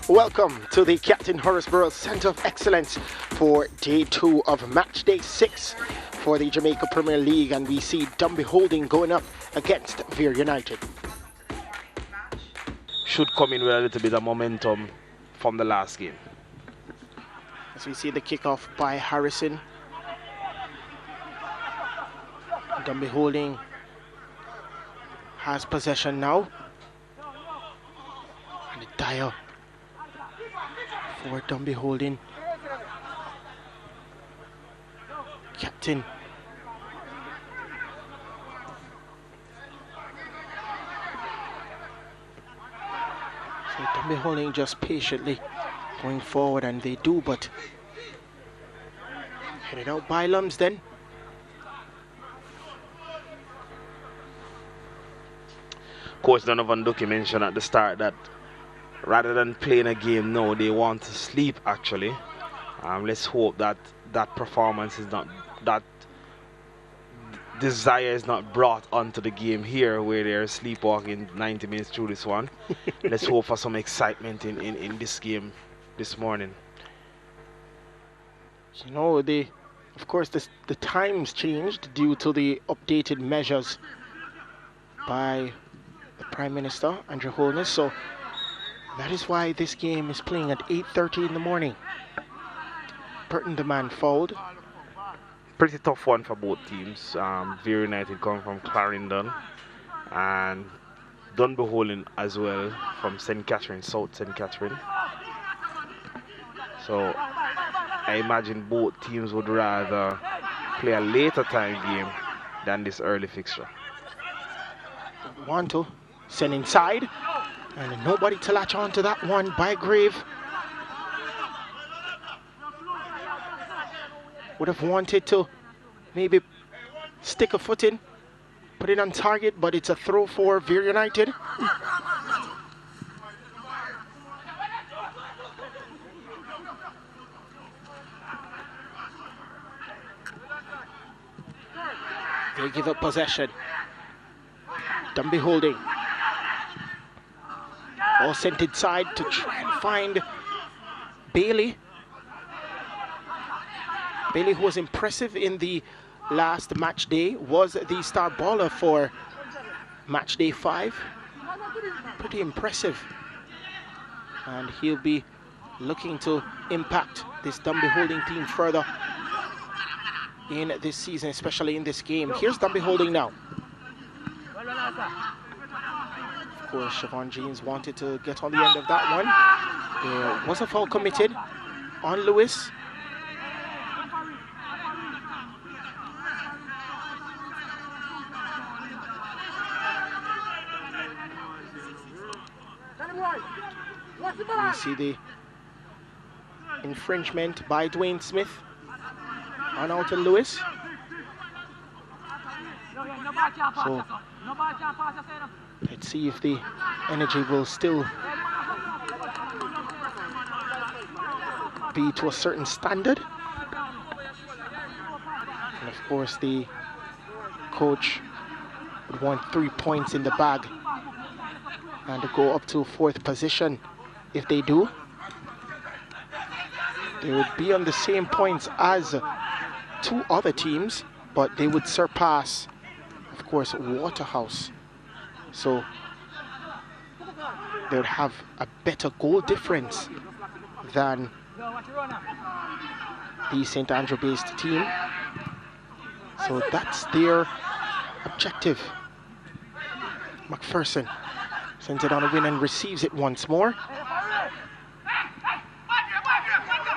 Welcome to the Captain Horaceburgh Centre of Excellence for Day 2 of Match Day 6 for the Jamaica Premier League, and we see Dunbeholden going up against Vere United. Should come in with a little bit of momentum from the last game. As we see the kickoff by Harrison. Dunbeholden has possession now. And the dial for Dunbeholden. Captain. So Dunbeholden just patiently going forward, and they do, but headed out by Lumsden. Coach Donovan Ducky mentioned at the start that rather than playing a game now, they want to sleep actually. Let's hope that that performance is not, that desire is not brought onto the game here where they're sleepwalking 90 minutes through this one. Let's hope for some excitement in this game this morning. You know, of course the times changed due to the updated measures by the Prime Minister, Andrew Holness, so that is why this game is playing at 8:30 in the morning. Burton the man fouled. Pretty tough one for both teams. Vere United come from Clarendon and Dunbeholden as well from St. Catherine, South St. Catherine. So I imagine both teams would rather play a later time game than this early fixture. Want to send inside, and nobody to latch on to that one by Grave. Would have wanted to maybe stick a foot in, put it on target, but it's a throw for Vere United. They give up possession. Dunbeholden. All sent inside to try and find Bailey. Bailey, who was impressive in the last match day, was the star baller for match day 5. Pretty impressive. And he'll be looking to impact this Dunbeholden team further in this season, especially in this game. Here's Dunbeholden now. Of course, Siobhan Jeans wanted to get on the end of that one. There was a foul committed on Lewis. We see the infringement by Dwayne Smith on Alton Lewis. So let's see if the energy will still be to a certain standard. And of course the coach would want 3 points in the bag and to go up to 4th position. If they do, they would be on the same points as 2 other teams, but they would surpass, of course, Waterhouse. So they would have a better goal difference than the St. Andrew-based team. So that's their objective. McPherson sends it on a win and receives it once more.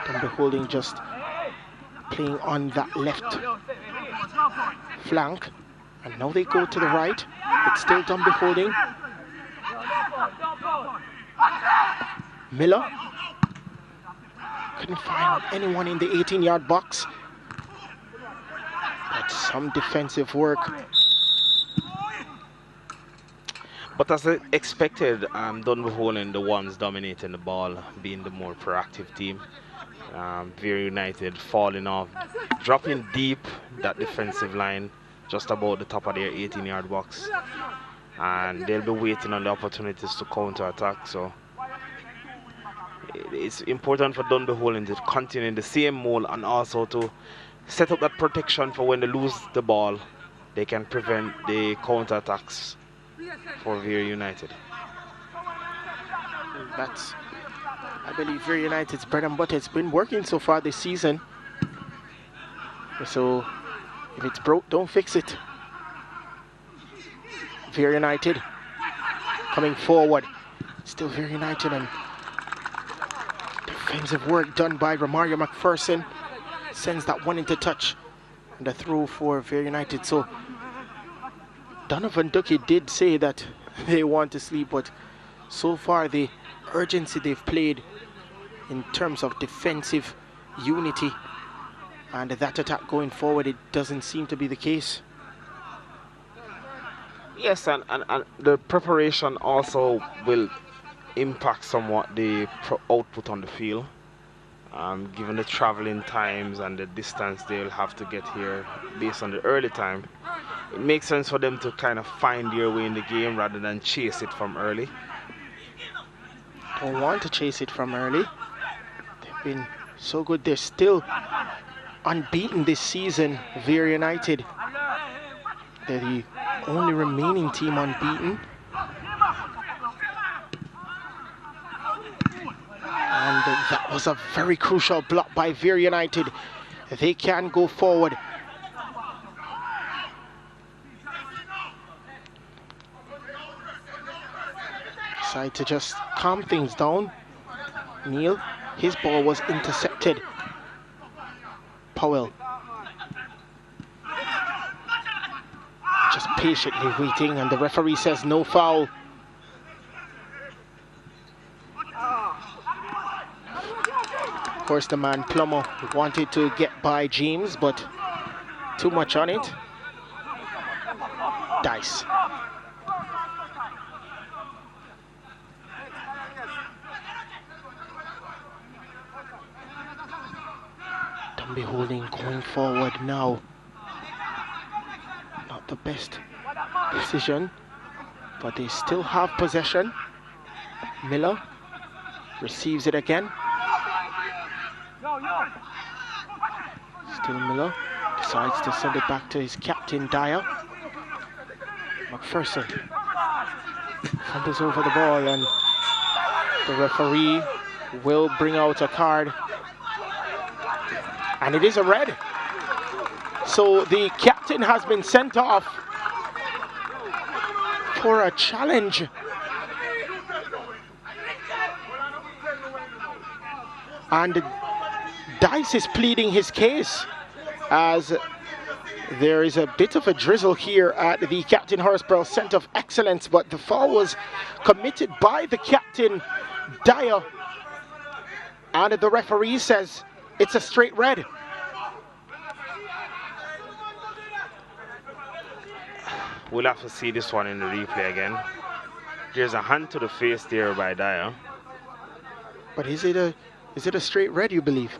Dunbeholden just playing on that left flank, and now they go to the right. It's still Dunbeholden. Miller couldn't find anyone in the 18-yard box, but some defensive work. But as expected, Dunbeholden, the ones dominating the ball, being the more proactive team. Vere United falling off, dropping deep that defensive line, just about the top of their 18-yard box. And they'll be waiting on the opportunities to counter-attack. So It's important for Dunbeholden to continue in the same mold and also to set up that protection for when they lose the ball, they can prevent the counter-attacks for Vere United. That's, I believe, Vere United's bread and butter. It's been working so far this season. So if it's broke, don't fix it. Vere United coming forward. Still Vere United, and defensive work done by Romario McPherson. Sends that one into touch. And a throw for Vere United. So Donovan Ducky did say that they want to sleep, but so far the urgency they've played in terms of defensive unity and that attack going forward, it doesn't seem to be the case. Yes, and the preparation also will impact somewhat the output on the field. Given the traveling times and the distance they'll have to get here based on the early time, it makes sense for them to kind of find their way in the game rather than chase it from early. Don't want to chase it from early. They've been so good. They're still unbeaten this season, Vere United. They're the only remaining team unbeaten. And that was a very crucial block by Vere United. They can go forward. Decide to just calm things down. Neil, his ball was intercepted. Powell just patiently waiting, and the referee says no foul. Of course, the man Plummer wanted to get by James, but too much on it. Dice. Dunbeholden going forward now. Not the best decision, but they still have possession. Miller receives it again. Still Miller decides to send it back to his captain Dyer. McPherson fumbles over the ball, and the referee will bring out a card, and it is a red. So the captain has been sent off for a challenge. And Dice is pleading his case, as there is a bit of a drizzle here at the Captain Horsburgh Centre of Excellence, but the foul was committed by the captain, Dyer, and the referee says it's a straight red. We'll have to see this one in the replay again. There's a hand to the face there by Dyer. But is it a straight red, you believe?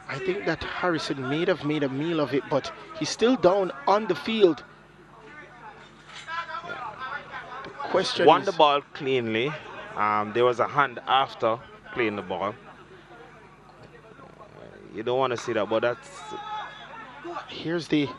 I think that Harrison may have made a meal of it, but he's still down on the field. The question won is, the ball cleanly. There was a hand after playing the ball. You don't want to see that, but that's... Here's the...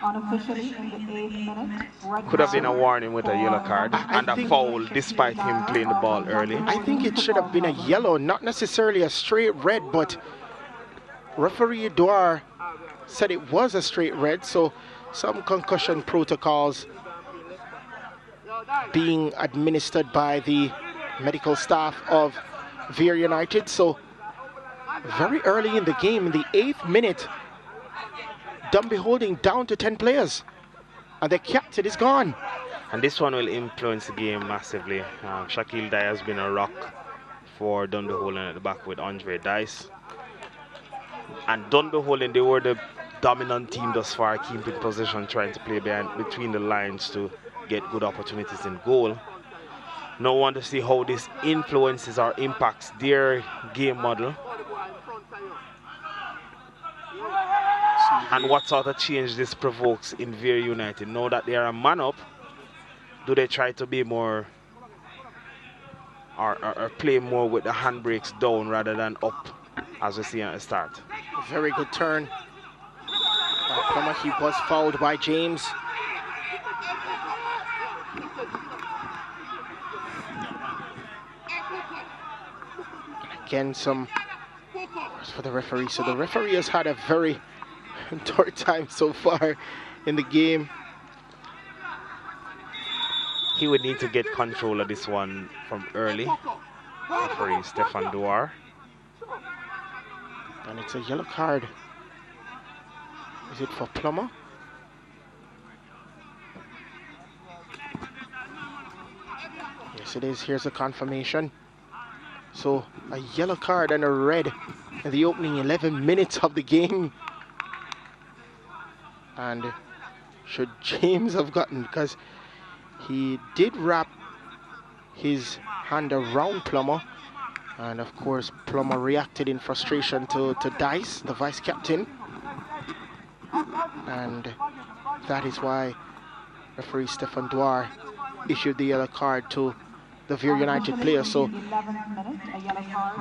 Unofficially in the 8th minute. Could have been a warning with a yellow card and a foul despite him playing the ball early. I think it should have been a yellow, not necessarily a straight red, but referee Dwyer said it was a straight red, so some concussion protocols being administered by the medical staff of Vere United. So very early in the game, in the 8th minute, Dunbeholden down to 10 players, and the captain is gone. And this one will influence the game massively. Shaquille Dyer has been a rock for Dunbeholden at the back with Andre Dice. And Dunbeholden, they were the dominant team thus far, keeping possession, trying to play between the lines to get good opportunities in goal. No one to see how this influences or impacts their game model. And what sort of change this provokes in Vere United? Now that they are a man up, do they try to be more or play more with the handbrakes down rather than up, as we see at the start? Very good turn. Plummer, he was fouled by James. Again, some for the referee. So the referee has had a very dark time so far in the game. He would need to get control of this one from early. Referee Stefan Duar. And it's a yellow card. Is it for Plummer? Yes, it is. Here's a confirmation. So a yellow card and a red in the opening 11 minutes of the game. And should James have gotten, because he did wrap his hand around Plummer, and of course Plummer reacted in frustration to Dice, the vice captain, and that is why referee Stefan Duar issued the yellow card to the Vere United player. So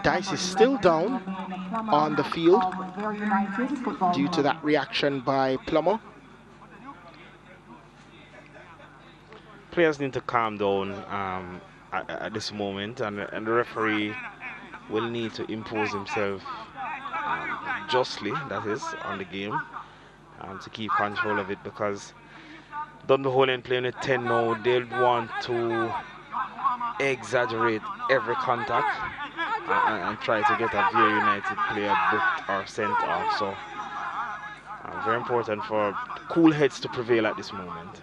Dice is still down on the field due to that reaction by Plummer. Players need to calm down at this moment, and the referee will need to impose himself justly, that is, on the game, to keep control of it, because Dunbeholden playing with 10 now, they'll want to exaggerate every contact and try to get a Vere United player booked or sent off. So very important for cool heads to prevail at this moment.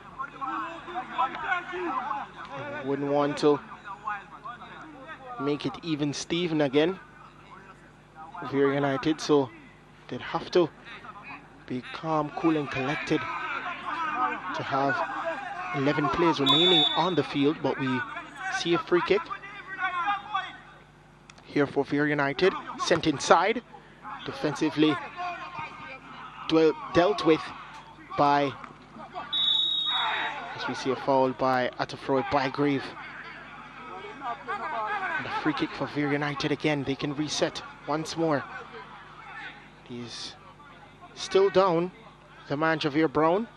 Wouldn't want to make it even Steven again, Vere United, so they'd have to be calm, cool and collected to have 11 players remaining on the field. But we see a free kick here for Vere United, sent inside, defensively dealt with by, as we see a foul by Atafroy Bygrave. And a free kick for Vere United again. They can reset once more. He's still down, the man Javier Brown.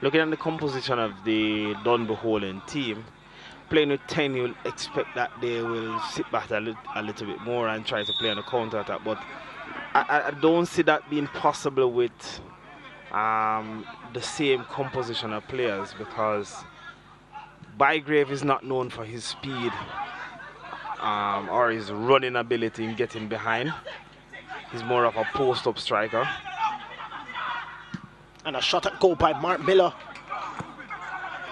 Looking at the composition of the Dunbeholden team, playing with 10, you'll expect that they will sit back a little bit more and try to play on the counter attack. But I don't see that being possible with the same composition of players, because Bygrave is not known for his speed or his running ability in getting behind. He's more of a post-up striker. And a shot at goal by Mark Miller.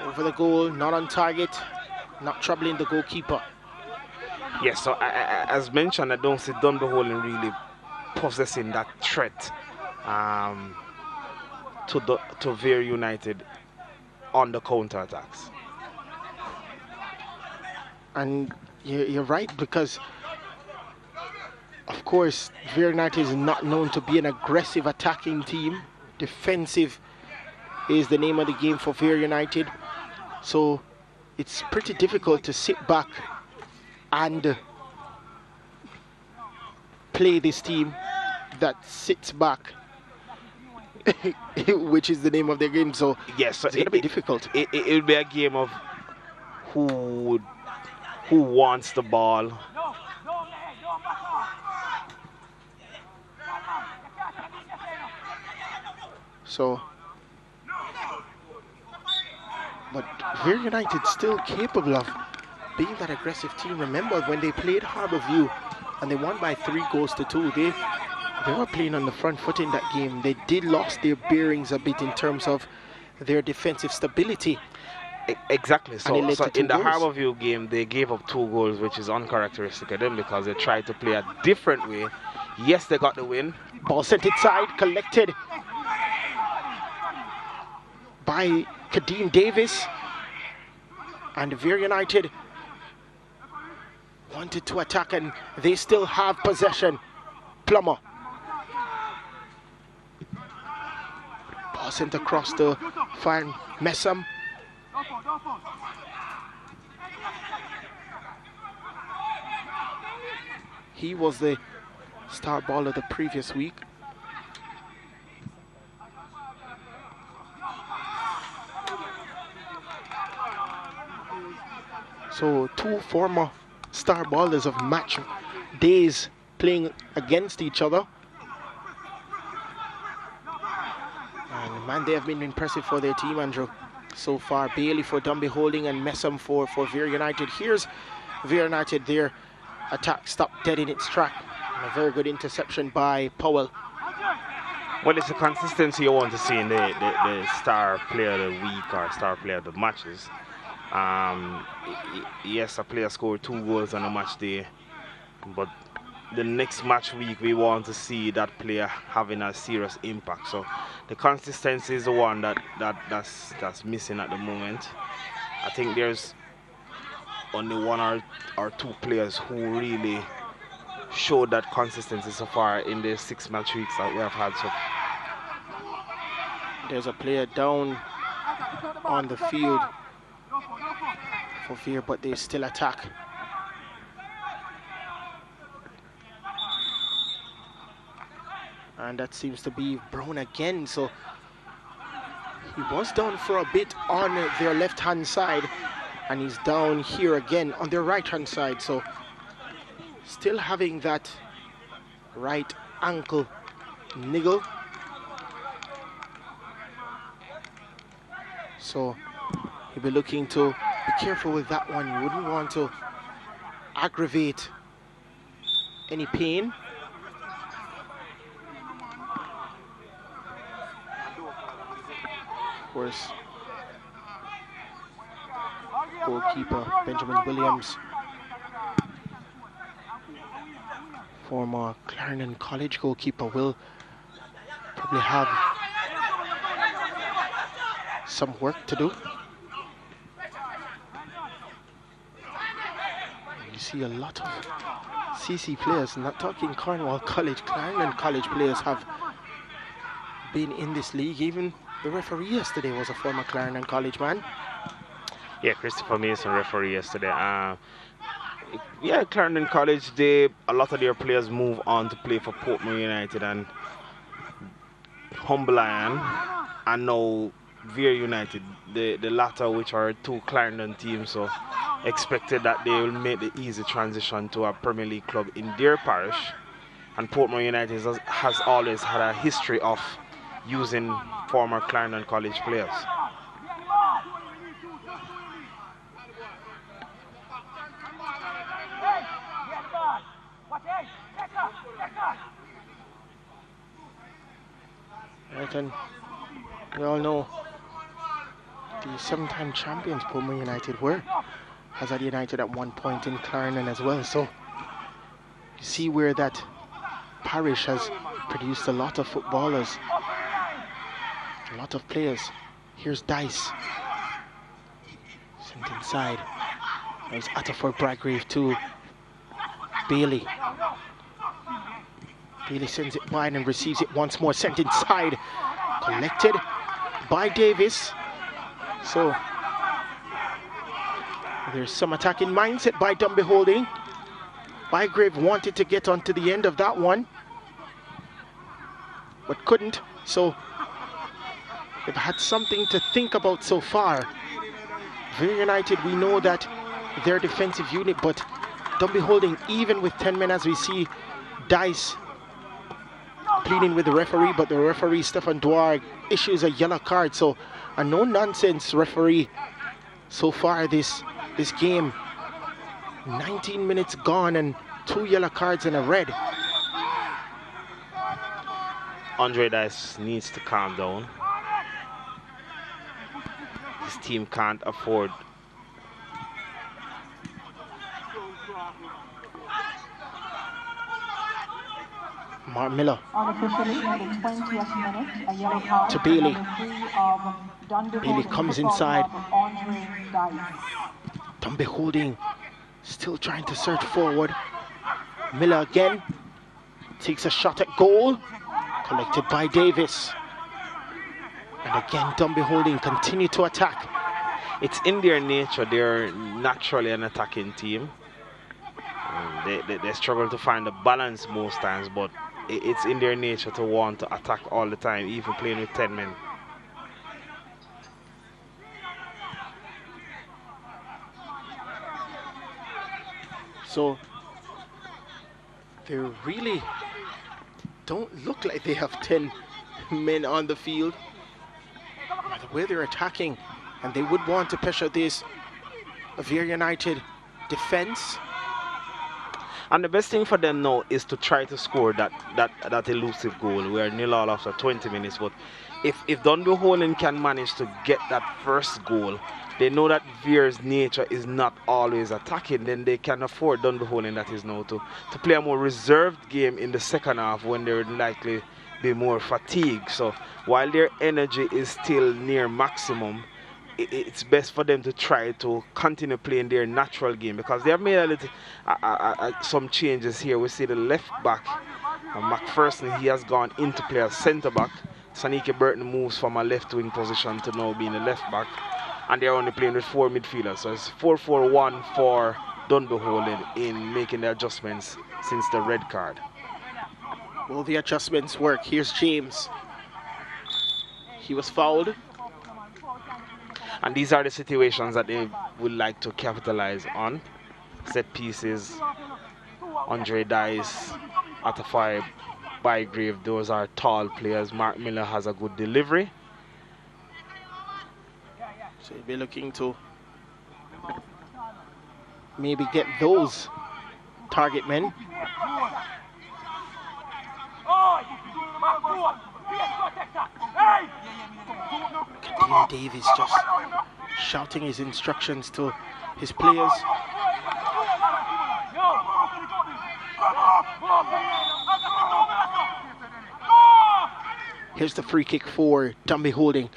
Over the goal, not on target, not troubling the goalkeeper. Yes, so as mentioned, I don't see Dunbeholden really possessing that threat to Vere United on the counter-attacks. And you're right, because of course Vere United is not known to be an aggressive attacking team. Defensive is the name of the game for Vere United, so it's pretty difficult to sit back and play this team that sits back, which is the name of their game. So yes, so it's going to be difficult. It will be a game of who wants the ball. So, but Vere United still capable of being that aggressive team. Remember when they played Harborview and they won by 3-2, they were playing on the front foot in that game. They did lost their bearings a bit in terms of their defensive stability. Exactly. So in the goals. Harborview game, they gave up 2 goals, which is uncharacteristic of them because they tried to play a different way. Yes, they got the win. Ball sent inside, collected by Kadeem Davis, and Vere United wanted to attack and they still have possession. Plummer sent across to find Messam. He was the star baller the previous week. So 2 former star ballers of match days playing against each other. And man, they have been impressive for their team, Andrew. So far, Bailey for Dunbeholden and Messam for Vere United. Here's Vere United, their attack stopped dead in its track. And a very good interception by Powell. Well, it's the consistency you want to see in the star player of the week or star player of the matches. Yes, a player scored 2 goals on a match day, but the next match week we want to see that player having a serious impact. So the consistency is the one that's missing at the moment. I think there's only 1 or 2 players who really showed that consistency so far in the 6 match weeks that we have had. So there's a player down on the field for Vere, but they still attack. And that seems to be Brown again. So he was down for a bit on their left-hand side, and he's down here again on their right-hand side. So still having that right ankle niggle. So he'll be looking to be careful with that one. You wouldn't want to aggravate any pain. Of course, goalkeeper Benjamin Williams, former Clarendon College goalkeeper, will probably have some work to do. You see a lot of CC players, not talking Cornwall College, Clarendon College players have been in this league. Even the referee yesterday was a former Clarendon College man. yeah, Christopher Mason, referee yesterday. Yeah, Clarendon College, a lot of their players move on to play for Portmore United and Humble Iron, and now Vere United, the latter, which are 2 Clarendon teams. So expected that they will make the easy transition to a Premier League club in their parish. And Portmore United has always had a history of using former Clarendon College players. Right, and we all know the 7-time champions Portmore United were Hazard United at one point in Clarendon as well. So you see where that parish has produced a lot of footballers, a lot of players. Here's Dice, sent inside. There's Atterford Bradgrave to Bailey. Bailey sends it wide and receives it once more, sent inside. Collected by Davis. So there's some attacking mindset by Dunbeholden. Bygrave wanted to get onto the end of that one, but couldn't. So they've had something to think about so far. Vere United, we know that they're a defensive unit, but Dunbeholden, even with 10 men, as we see Dice pleading with the referee, but the referee, Stefan Dwar, issues a yellow card. So a no-nonsense referee so far this game. 19 minutes gone and 2 yellow cards and a red. Andre Dice needs to calm down. His team can't afford. Mark Miller Unofficially in the 20th minute, a yellow card to Bailey. Bailey comes inside. Andre Dice. Dunbeholden still trying to search forward. Miller again takes a shot at goal, collected by Davis. And again, Dunbeholden continue to attack. It's in their nature. They're naturally an attacking team. They struggle to find the balance most times, but it's in their nature to want to attack all the time, even playing with 10 men. So they really don't look like they have 10 men on the field. The way they're attacking, and they would want to pressure this Vere United defense. And the best thing for them now is to try to score that elusive goal. We're 0-0 after 20 minutes, but if Dunbeholden can manage to get that first goal, they know that Vere's nature is not always attacking, then they can afford Dunbeholden, that is now, to play a more reserved game in the second half when they're likely be more fatigued. So while their energy is still near maximum, it's best for them to try to continue playing their natural game, because they have made a little some changes here. We see the left back, McPherson, he has gone into play as centre back. Sanike Burton moves from a left wing position to now being a left back, and they're only playing with 4 midfielders. So it's 4-4-1 for Dunbeholden in making the adjustments since the red card. Will the adjustments work? Here's James. He was fouled. And these are the situations that they would like to capitalize on. Set pieces, Andre Dice, Atafai, Bygrave, those are tall players. Mark Miller has a good delivery. So he'll be looking to maybe get those target men. Dean Davies just shouting his instructions to his players. Here's the free kick for Dunbeholden.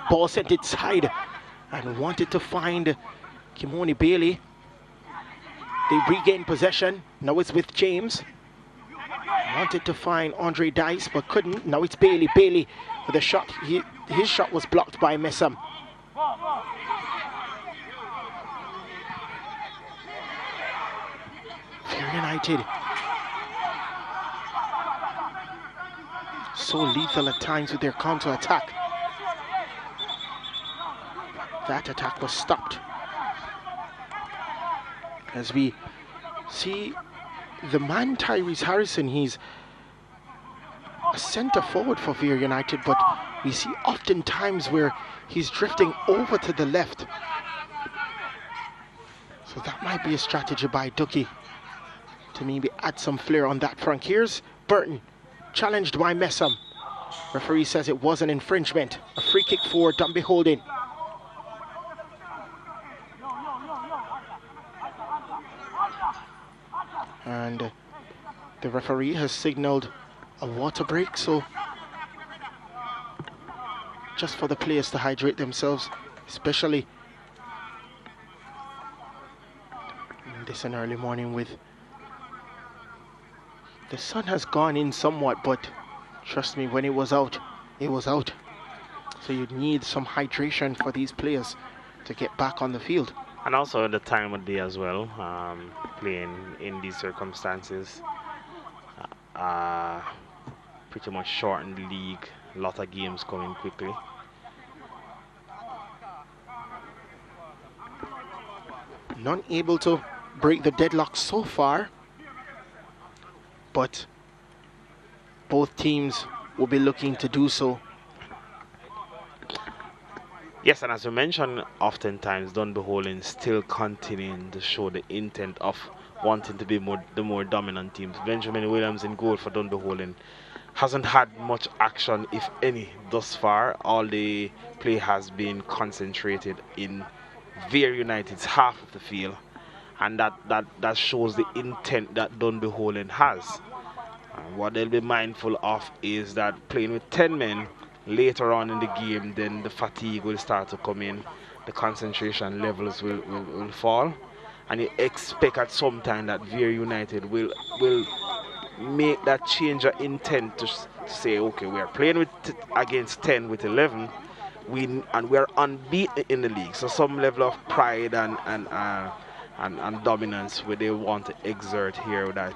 Ball sent inside and wanted to find Kimoni Bailey. They regain possession. Now it's with James. Wanted to find Andre Dice but couldn't. Now it's Bailey. Bailey with a shot. His shot was blocked by Messam. Vere United, so lethal at times with their counter attack. That attack was stopped. As we see the man Tyrese Harrison, he's a centre forward for Vere United, but we see often times where he's drifting over to the left. So that might be a strategy by Ducky to maybe add some flair on that front. Here's Burton, challenged by Messam. Referee says it was an infringement. A free kick for Dunbeholden. And the referee has signaled a water break, so just for the players to hydrate themselves, especially this an early morning with the sun has gone in somewhat, but trust me, when it was out, it was out. So you need some hydration for these players to get back on the field. And also the time of day as well, playing in these circumstances. Pretty much shortened league, a lot of games coming quickly. Not able to break the deadlock so far, but both teams will be looking to do so. Yes, and as we mentioned, oftentimes Dunbeholden still continuing to show the intent of wanting to be the more dominant teams. Benjamin Williams in goal for Dunbeholden hasn't had much action, if any, thus far. All the play has been concentrated in Vere United's half of the field, and that shows the intent that Dunbeholden has. What they'll be mindful of is that playing with 10 men later on in the game, then the fatigue will start to come in, the concentration levels will fall, and you expect at some time that Vere United will make that change of intent to say, okay, we are playing with against 10 with 11, we're unbeaten in the league. So some level of pride and dominance where they want to exert here, that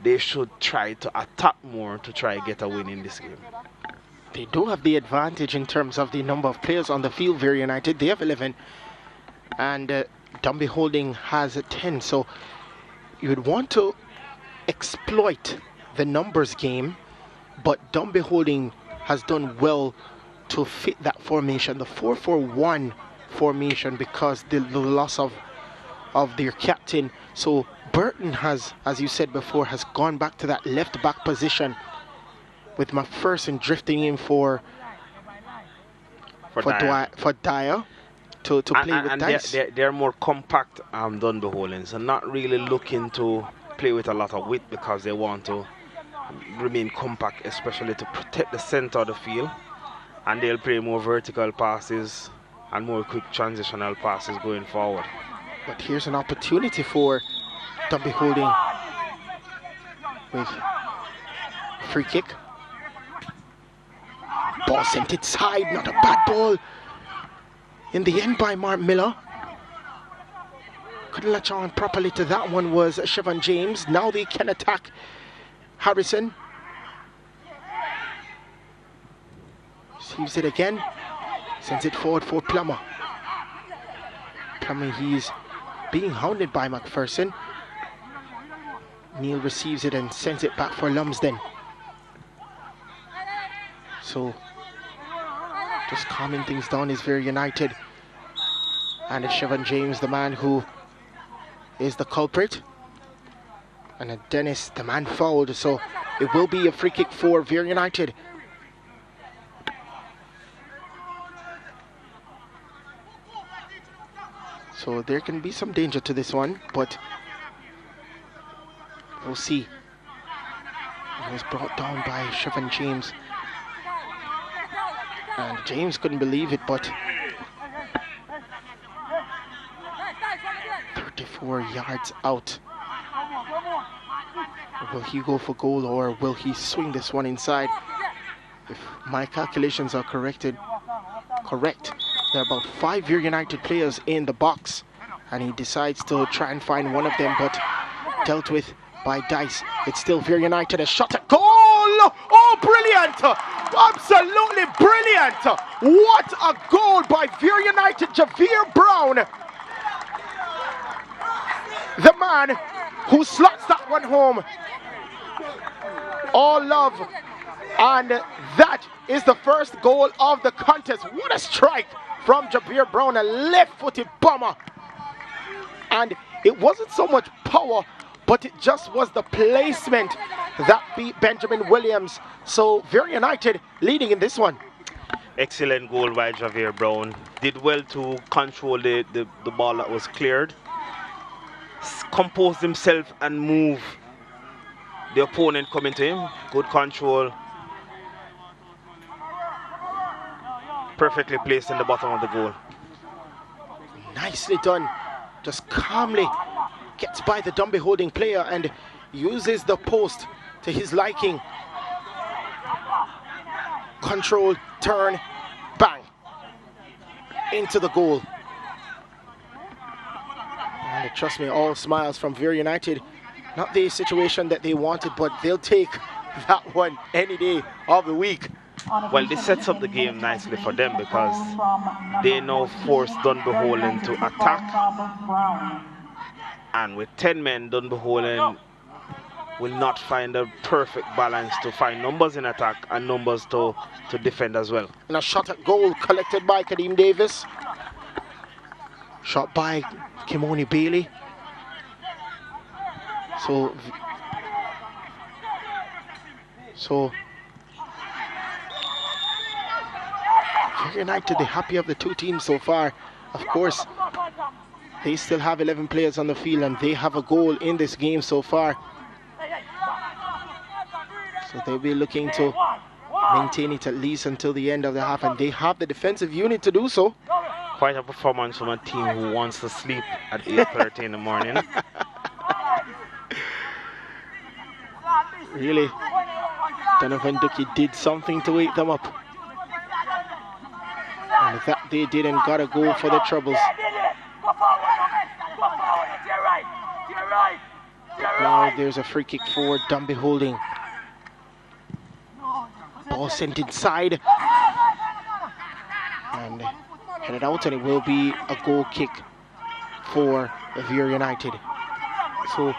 they should try to attack more to try to get a win in this game. They do have the advantage in terms of the number of players on the field. Vere United, they have 11, and Dunbeholden has 10. So you would want to exploit the numbers game, but Dunbeholden has done well to fit that formation, the 4-4-1 formation, because the loss of their captain. So Burton has, as you said before, has gone back to that left back position, with McPherson drifting in for Dyer to play with Dice. They're more compact Dunbeholden, so not really looking to play with a lot of width, because they want to remain compact, especially to protect the center of the field, and they'll play more vertical passes and more quick transitional passes going forward. But here's an opportunity for Dunbeholden with free kick. Ball sent inside, not a bad ball in the end by Mark Miller. Couldn't latch on properly to that one was Siobhan James. Now they can attack Harrison. Receives it again. Sends it forward for Plummer. Plummer, he's being hounded by McPherson. Neil receives it and sends it back for Lumsden. So just calming things down is Vere United. And it's Siobhan James, the man who is the culprit. And Dennis, the man fouled. So it will be a free kick for Vere United. So there can be some danger to this one, but we'll see. It was brought down by Siobhan James. And James couldn't believe it, but 34 yards out. Will he go for goal, or will he swing this one inside? If my calculations are correct, there are about 5 Vere United players in the box, and he decides to try and find one of them, but dealt with by Dice. It's still Vere United, a shot at goal! Oh, brilliant! Absolutely brilliant! What a goal by Vere United, Javier Brown! The man who slots that one home. All love. And that is the first goal of the contest. What a strike from Javier Brown, a left-footed bomber. And it wasn't so much power, but it just was the placement that beat Benjamin Williams. So Vere United leading in this one. Excellent goal by Javier Brown. Did well to control the ball that was cleared. Composed himself and move the opponent coming to him. Good control. Perfectly placed in the bottom of the goal. Nicely done. Just calmly gets by the Dunbeholden player and uses the post to his liking. Control, turn, bang. Into the goal. And trust me, all smiles from Vere United. Not the situation that they wanted, but they'll take that one any day of the week. Well, this sets up the game nicely for them, because they now force Dunbeholden to attack. And with 10 men, Dunbeholden will not find a perfect balance to find numbers in attack and numbers to defend as well. And a shot at goal collected by Kadeem Davis. Shot by Kimoni Bailey. So Vere United, the happy of the two teams so far. Of course, they still have 11 players on the field, and they have a goal in this game so far. So they'll be looking to maintain it at least until the end of the half, and they have the defensive unit to do so. Quite a performance from a team who wants to sleep at 8:30 in the morning. Really, Donovan Ducky did something to wake them up. And that they did and got a goal for the Troubles. Now there's a free kick for Dunbeholden. Ball sent inside and headed out, and it will be a goal kick for Vere United. So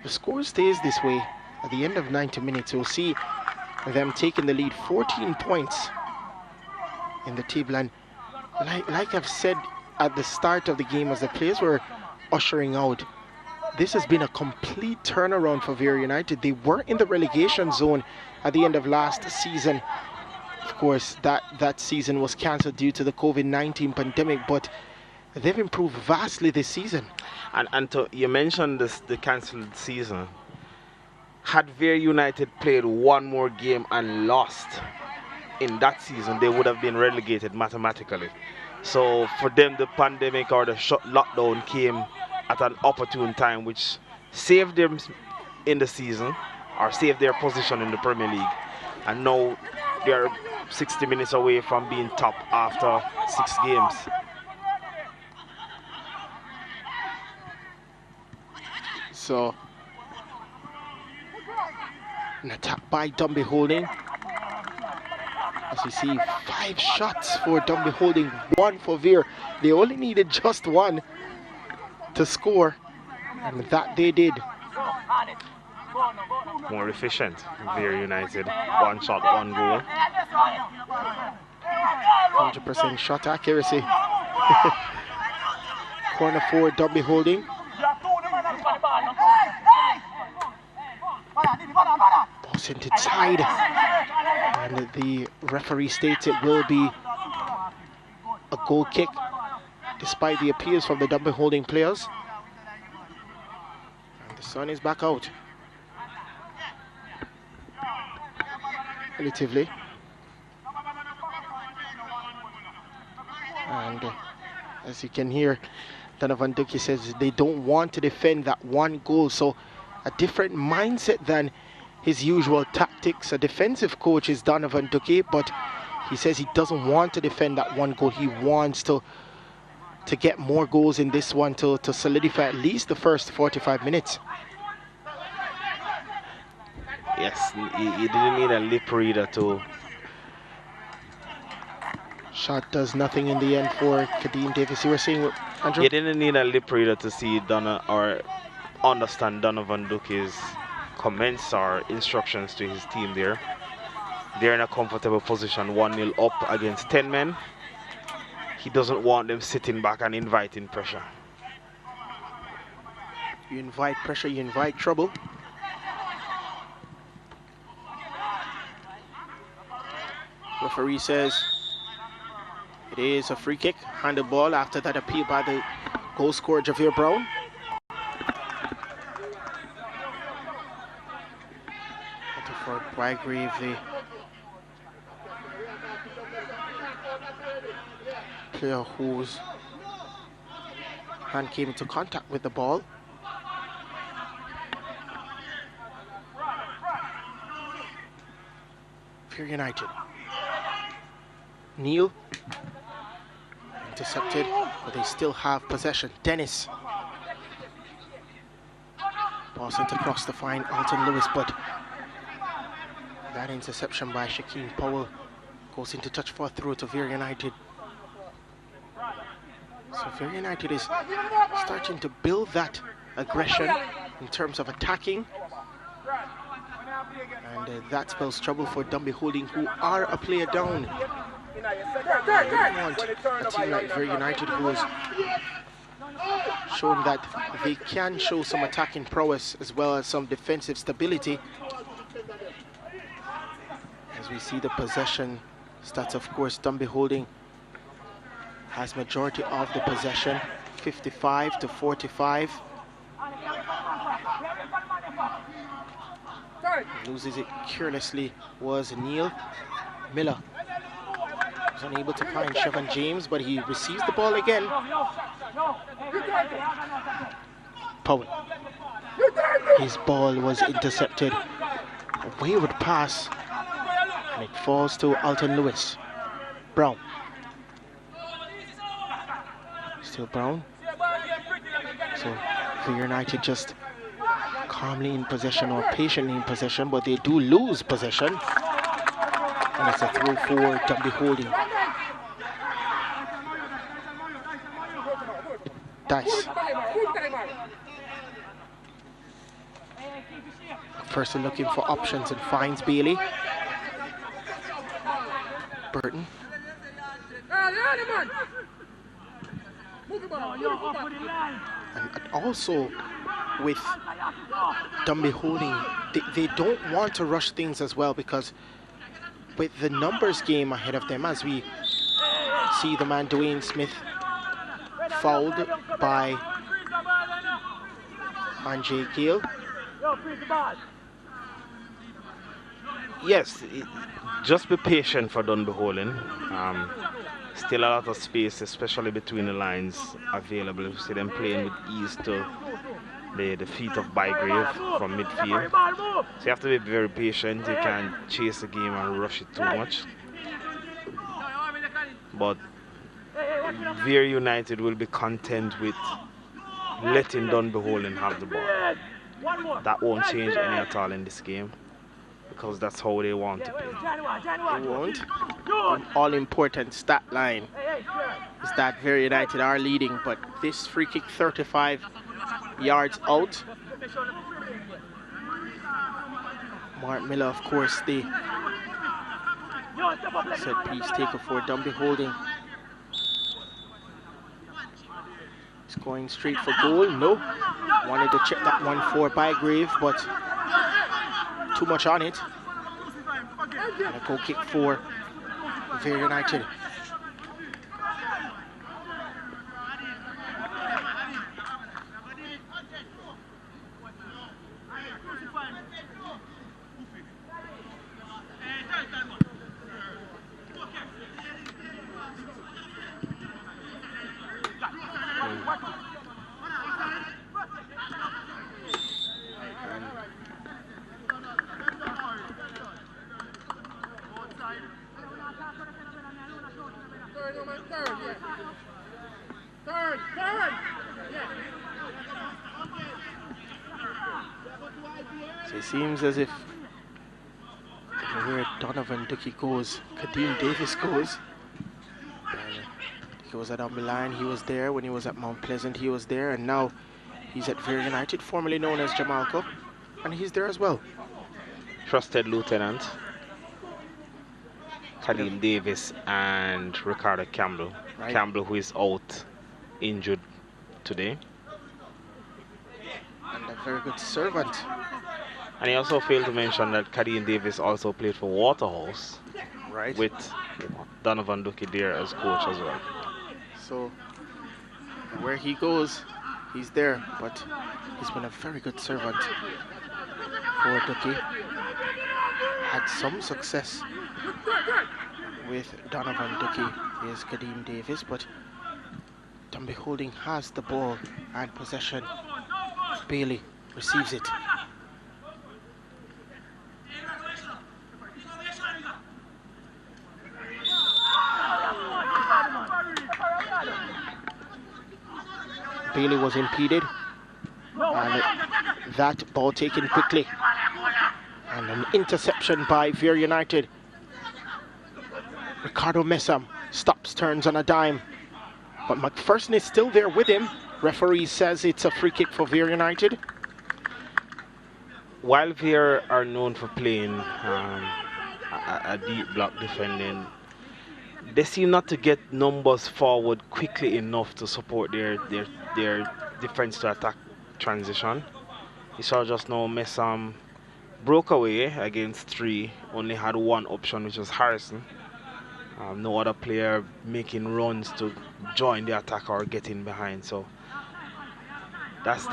the score stays this way at the end of 90 minutes. We'll see them taking the lead, 14 points in the table. And like I've said at the start of the game, as the players were ushering out, this has been a complete turnaround for Vere United. They were in the relegation zone at the end of last season. Of course, that season was cancelled due to the COVID-19 pandemic, but they've improved vastly this season. And you mentioned the cancelled season. Had Vere United played one more game and lost in that season, they would have been relegated mathematically. So for them, the pandemic or the lockdown came at an opportune time, which saved them in the season, or saved their position in the Premier League. And now they're 60 minutes away from being top after 6 games. So, an attack by Dunbeholden. As you see, 5 shots for Dunbeholden, 1 for Vere. They only needed just 1 to score, and that they did. More efficient, Vere United. 1 shot, 1 goal. 100% shot accuracy. Corner for Dunbeholden. Ball sent inside, and the referee states it will be a goal kick, despite the appeals from the Dunbeholden players. And the sun is back out. Relatively. And as you can hear, Donovan Ducky says they don't want to defend that 1 goal. So a different mindset than his usual tactics. A defensive coach is Donovan Ducky, but he says he doesn't want to defend that 1 goal. He wants to get more goals in this one to solidify at least the first 45 minutes. Yes, he didn't need a lip reader to. Shot does nothing in the end for Kadeem Davis. You were saying, Andrew? He didn't need a lip reader to see or understand Donovan Ducky's comments or instructions to his team there. They're in a comfortable position, 1-0 up against 10 men. He doesn't want them sitting back and inviting pressure. You invite pressure, you invite trouble. Referee says it is a free kick, handed ball after that appeal by the goal scorer Javier Brown. For Bygrave, the player whose hand came into contact with the ball. Vere United. Neil intercepted, but they still have possession. Dennis. Ball sent across to find Alton Lewis, but that interception by Shaquem Powell goes into touch for through to Vere United. So Vere United is starting to build that aggression in terms of attacking. And that spells trouble for Dunbeholden, who are a player down. You want a team like Vere United, who has shown that they can show some attacking prowess as well as some defensive stability. As we see the possession stats, of course, Dunbeholden has majority of the possession, 55 to 45. Loses it carelessly was Neil Miller. Was unable to find Chevon James, but he receives the ball again. Powell. His ball was intercepted. A wayward pass. And it falls to Alton Lewis. Brown. Still Brown. So Vere United just calmly in possession or patiently in possession, but they do lose possession. And it's a throw for Dunbeholden. Dice. First looking for options and finds Bailey. Burton. And also with Dunbeholden, they don't want to rush things as well, because with the numbers game ahead of them, as we see the man Dwayne Smith fouled by Anjay Gill. Yes, just be patient for Dunbeholden. Still a lot of space, especially between the lines available. You see them playing with ease to the feet of Bygrave from midfield. So you have to be very patient. You can't chase the game and rush it too much. But Vere United will be content with letting Dunbeholden have the ball. That won't change any at all in this game, because that's how they want to play. They won't. An all-important stat line is that Vere United are leading, but this free kick 35 yards out. Mark Miller, of course, the set piece taker for Dunbeholden. He's going straight for goal. No. Wanted to check that one for Bygrave, but too much on it. And a goal kick for Vere United. So it seems as if where Donovan Ducky goes, Kadeem Davis goes. He was at Dunbeholden, he was there. When he was at Mount Pleasant, he was there. And now he's at Vere United, formerly known as Jamaica. And he's there as well. Trusted Lieutenant Kadeem Davis and Ricardo Campbell. Right. Campbell, who is out injured today. And a very good servant. And he also failed to mention that Kadeem Davis also played for Waterhouse. Right. With Donovan Ducky there as coach as well. So where he goes, he's there. But he's been a very good servant for Ducky. Had some success with Donovan Ducky. Here's Kadeem Davis, but Dunbeholden has the ball and possession. Bailey receives it. Bailey was impeded, and that ball taken quickly, and an interception by Vere United. Ricardo Messam stops, turns on a dime, but McPherson is still there with him. Referee says it's a free kick for Vere United. While Vere are known for playing a deep block defending, they seem not to get numbers forward quickly enough to support their defense to attack transition. You saw just now Messam broke away against 3, only had one option, which was Harrison. No other player making runs to join the attack or get in behind. So that's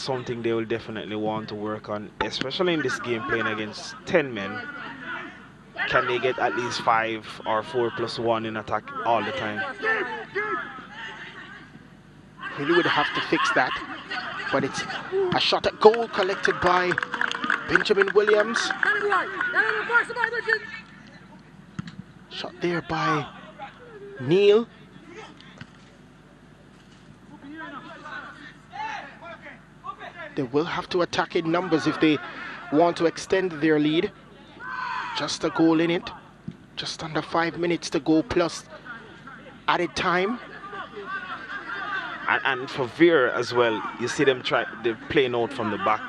something they will definitely want to work on, especially in this game playing against 10 men. Can they get at least 5 or 4+1 in attack all the time? Really would have to fix that, but it's a shot at goal collected by Benjamin Williams. Shot there by Neil. They will have to attack in numbers if they want to extend their lead. Just a goal in it. Just under 5 minutes to go plus added time. And for Vere as well, you see them they're playing out from the back.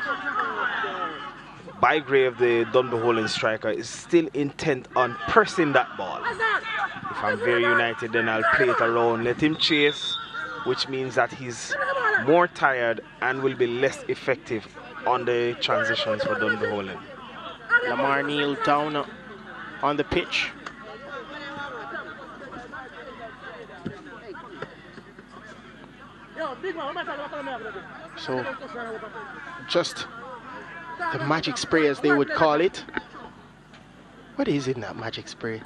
Bygrave, the Dunbeholden striker, is still intent on pressing that ball. If I'm Vere United, then I'll play it around, let him chase, which means that he's more tired and will be less effective on the transitions for Dunbeholden. Lamar Neal down on the pitch. So, just the magic spray, as they would call it. What is in that magic spray,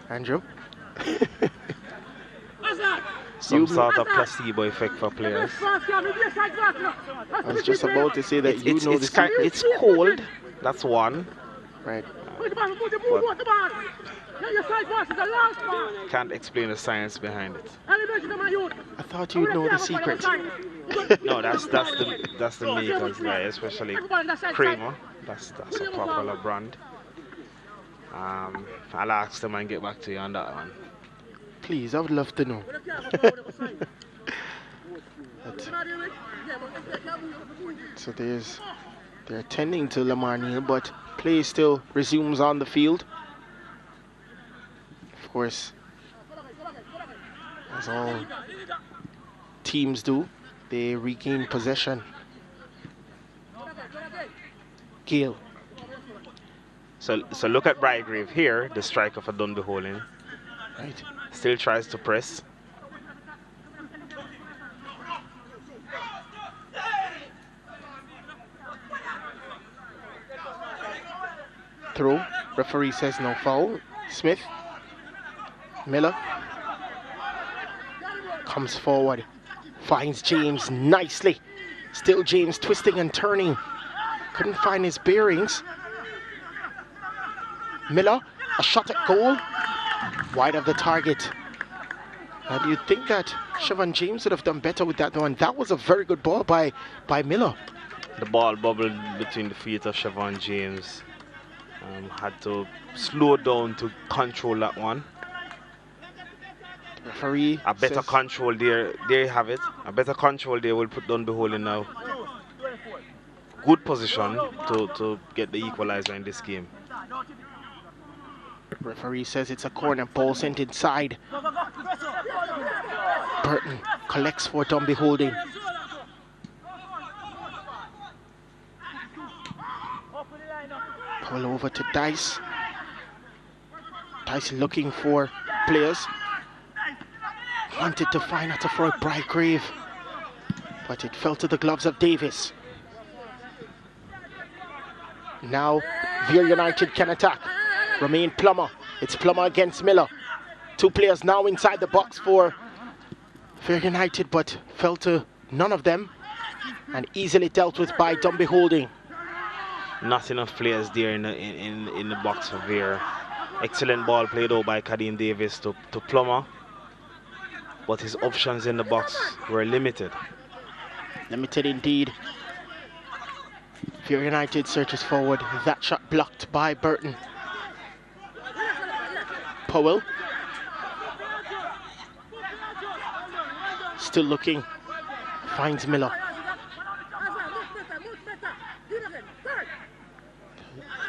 Andrew? Some sort of placebo effect for players. I was just about to say that it's cold. That's one. Right. Can't explain the science behind it. I thought you'd know the secret. No, that's the makers guy, especially Kramer. That's a popular brand. I'll ask them and get back to you on that one. Please, I would love to know. So they're attending to Lamar Neal, but play still resumes on the field. Of course, as all teams do, they regain possession. Gale. So look at Bygrave here, the striker for Dunbeholden. Right. Still tries to press. Throw. Referee says no foul. Smith. Miller. Comes forward. Finds James nicely. Still James twisting and turning. Couldn't find his bearings. Miller. A shot at goal. Wide of the target. And you'd think that Siobhan James would have done better with that one. That was a very good ball by Miller. The ball bubbled between the feet of Siobhan James. Had to slow down to control that one. Referee a better control there. There you have it. A better control there will put Dunbeholden now. Good position to get the equalizer in this game. Referee says it's a corner, ball sent inside. Burton collects for Dunbeholden. Pull over to Dice. Dice looking for players. Wanted to find out for Bygrave, but it fell to the gloves of Davis. Now Vere United can attack. Remain Plummer. It's Plummer against Miller. Two players now inside the box for Vere United, but fell to none of them and easily dealt with by Dunbeholden. Not enough players there in the box for Vere. Excellent ball played out by Kadeem Davis to Plummer, but his options in the box were limited. Limited indeed. Vere United searches forward. That shot blocked by Burton. Powell. Still looking. Finds Miller.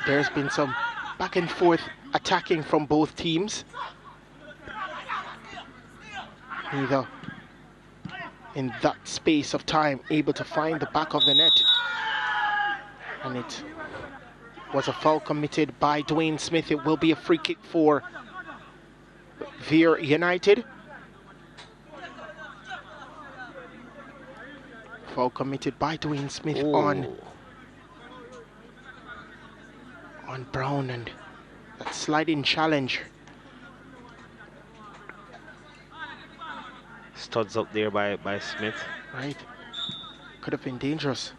There's been some back and forth attacking from both teams. Neither in that space of time able to find the back of the net. And it was a foul committed by Dwayne Smith. It will be a free kick for Vere United. Foul committed by Dwayne Smith on Brown, and that sliding challenge. Studs up there by Smith. Right. Could have been dangerous.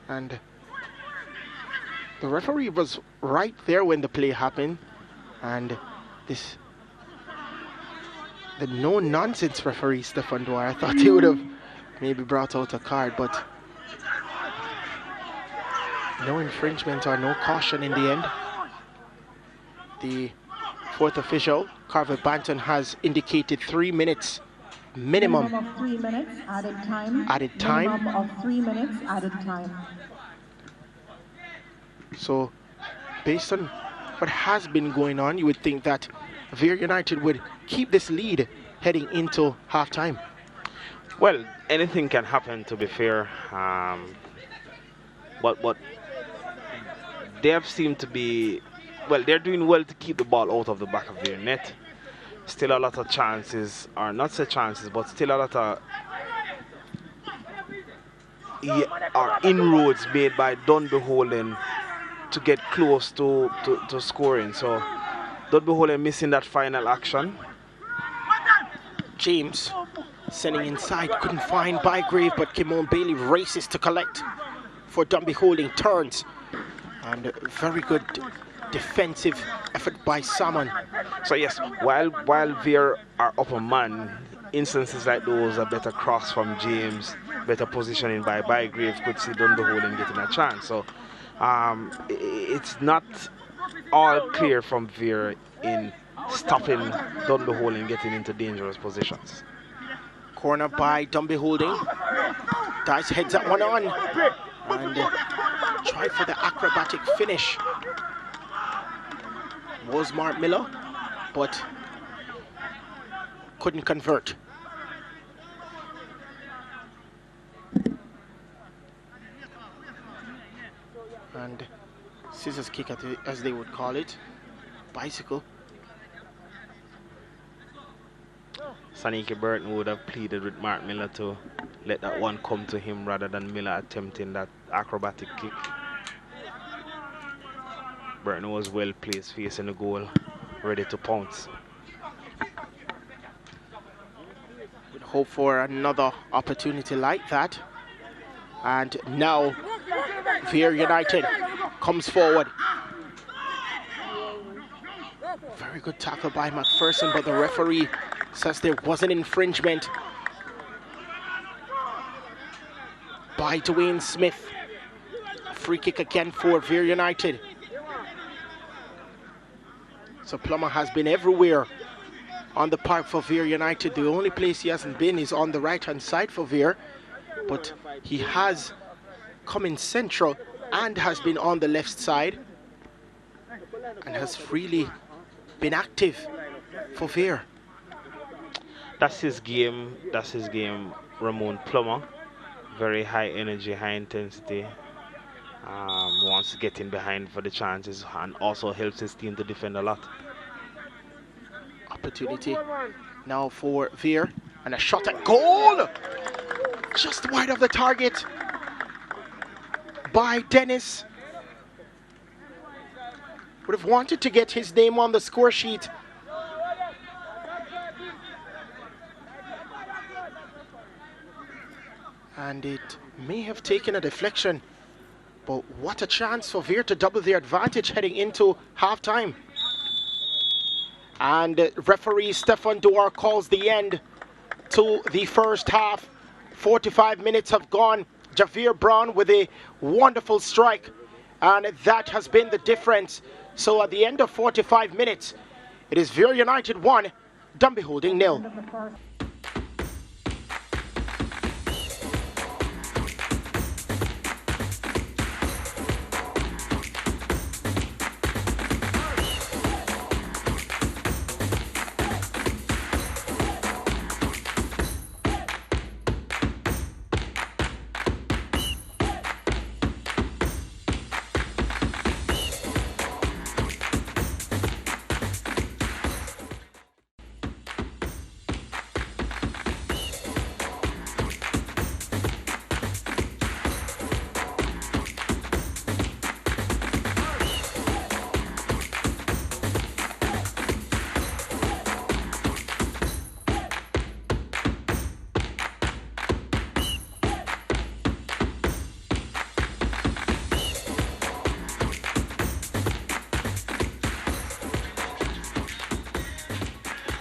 And the referee was right there when the play happened, and this the no-nonsense referee, Stefan Dwyer. I thought he would have maybe brought out a card, but no infringement or no caution in the end. The fourth official, Carver Banton, has indicated 3 minutes minimum. Minimum of 3 minutes added time. Added time. Minimum of 3 minutes added time. So, based on what has been going on, you would think that Vere United would keep this lead heading into halftime. Well, anything can happen, to be fair. But they have seemed to be, well, they're doing well to keep the ball out of the back of their net. Still a lot of chances, or not say chances, but still a lot of inroads made by Dunbeholden to get close to scoring. So Dunbeholden missing that final action. James sending inside, couldn't find Bygrave, but Kimon Bailey races to collect for Dunbeholden, turns, and very good defensive effort by Salmon. So yes, while Vere are up a man, instances like those, a better cross from James, better positioning by Bygrave, could see Dunbeholden getting a chance. So it's not all clear from Vere in stopping Dunbeholden getting into dangerous positions. Corner by Dunbeholden. Dice heads that one on and try for the acrobatic finish. Was Mark Miller, but couldn't convert. And scissors kick, as they would call it. Bicycle. Saniki Burton would have pleaded with Mark Miller to let that one come to him rather than Miller attempting that acrobatic kick. Burton was well placed facing the goal, ready to pounce. Would hope for another opportunity like that. And now Vere United comes forward. Very good tackle by McPherson, but the referee says there was an infringement by Dwayne Smith. Free kick again for Vere United. So Plummer has been everywhere on the park for Vere United. The only place he hasn't been is on the right-hand side for Vere, but he has come in central and has been on the left side and has freely been active for Vere. That's his game, Ramon Plummer. Very high energy, high intensity. Wants to get in behind for the chances and also helps his team to defend a lot. Opportunity now for Vere, and a shot at goal! Just wide of the target by Dennis. Would have wanted to get his name on the score sheet. And it may have taken a deflection, but what a chance for Vere to double their advantage heading into halftime. And referee Stefan Duar calls the end to the first half. 45 minutes have gone. Javier Brown with a wonderful strike, and that has been the difference. So at the end of 45 minutes, it is Vere United 1, Dunbeholden 0.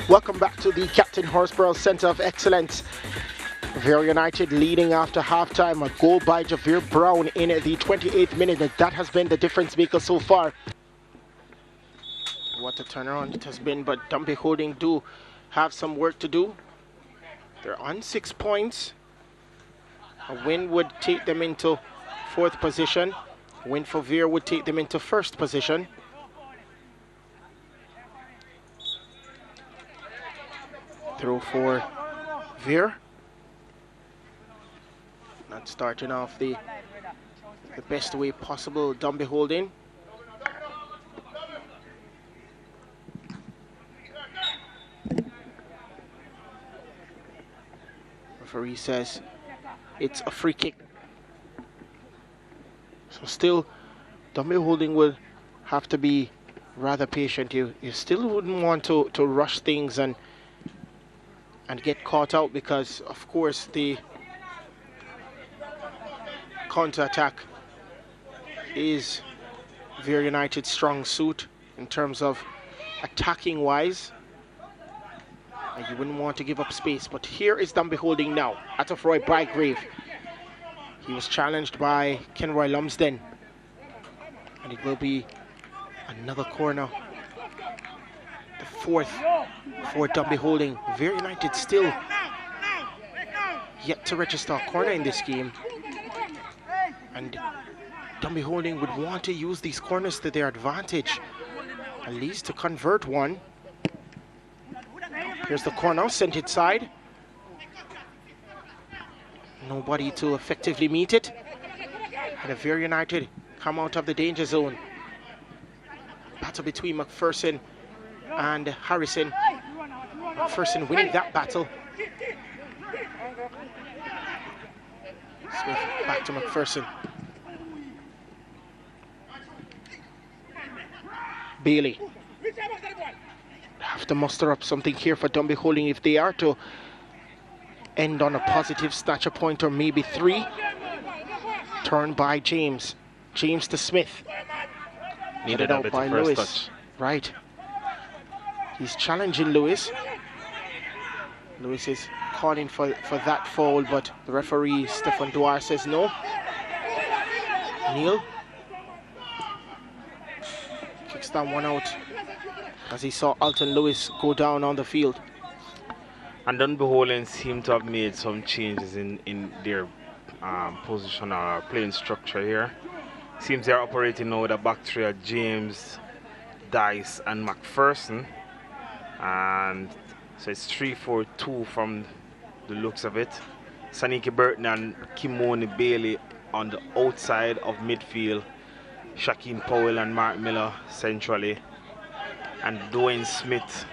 Welcome back to the Captain Horsburgh Center of Excellence. Vere United leading after halftime. A goal by Javier Brown in the 28th minute. That has been the difference maker so far. What a turnaround it has been, but Dunbeholden do have some work to do. They're on 6 points. A win would take them into 4th position. A win for Vere would take them into 1st position. Throw for Vere. Not starting off the best way possible. Dunbeholden. Referee says it's a free kick. So still, Dunbeholden will have to be rather patient. You still wouldn't want to rush things and get caught out, because of course the counter-attack is Vere United's strong suit in terms of attacking wise. And you wouldn't want to give up space, but here is Dunbeholden now. Out of Roy Bygrave. He was challenged by Kenroy Lumsden, and it will be another corner. The 4th for Dunbeholden. Vere United still yet to register a corner in this game, and Dunbeholden would want to use these corners to their advantage, at least to convert one. Here's the corner, sent inside. Nobody to effectively meet it. And Vere United come out of the danger zone. Battle between McPherson and Harrison. McPherson winning that battle. Smith back to McPherson. Bailey. Have to muster up something here for Dunbeholden if they are to end on a positive, snatch a point or maybe 3. Turn by James. James to Smith. Needed out by Lewis. Touch. Right. He's challenging Lewis. Lewis is calling for that foul, but the referee, Stefan Dwyer, says no. Neil kicks down one out as he saw Alton Lewis go down on the field. And Dunbeholden seem to have made some changes in their position or playing structure here. Seems they're operating now with a back three of James, Dice and McPherson. And so it's 3-4-2 from the looks of it. Saniki Burton and Kimoni Bailey on the outside of midfield. Shaquem Powell and Mark Miller centrally. And Dwayne Smith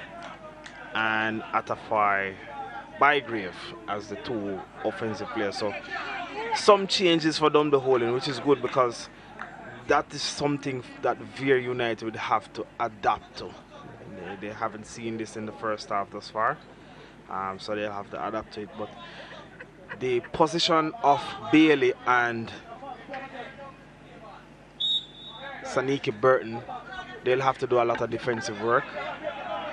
and Atafai Bygrave as the 2 offensive players. So some changes for Dunbeholden, which is good, because that is something that Vere United would have to adapt to. They haven't seen this in the first half thus far, so they'll have to adapt to it. But the position of Bailey and Saniki Burton, they'll have to do a lot of defensive work,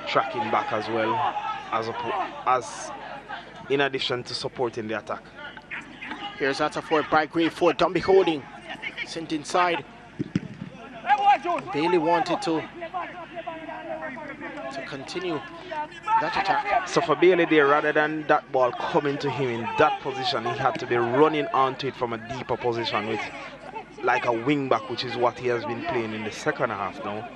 tracking back as well, as in addition to supporting the attack. Here's Ataford Bygrave for Dunbeholden. Sent inside. Bailey wanted to continue that attack. So for Bailey there, rather than that ball coming to him in that position, he had to be running onto it from a deeper position with like a wing back, which is what he has been playing in the second half now.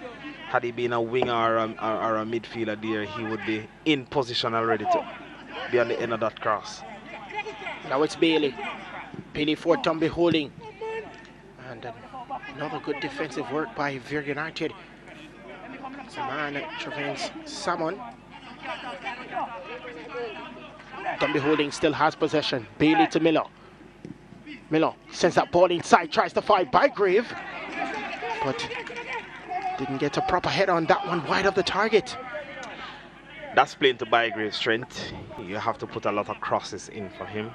Had he been a winger or a midfielder there, he would be in position already to be on the end of that cross. Now it's Bailey. Bailey for Dunbeholden. And another good defensive work by Vere United. It's a man that Trevance Salmon. Dunbeholden still has possession. Bailey to Miller. Miller sends that ball inside, tries to find Bygrave, but didn't get a proper head on that one, wide of the target. That's playing to Bygrave's strength. You have to put a lot of crosses in for him.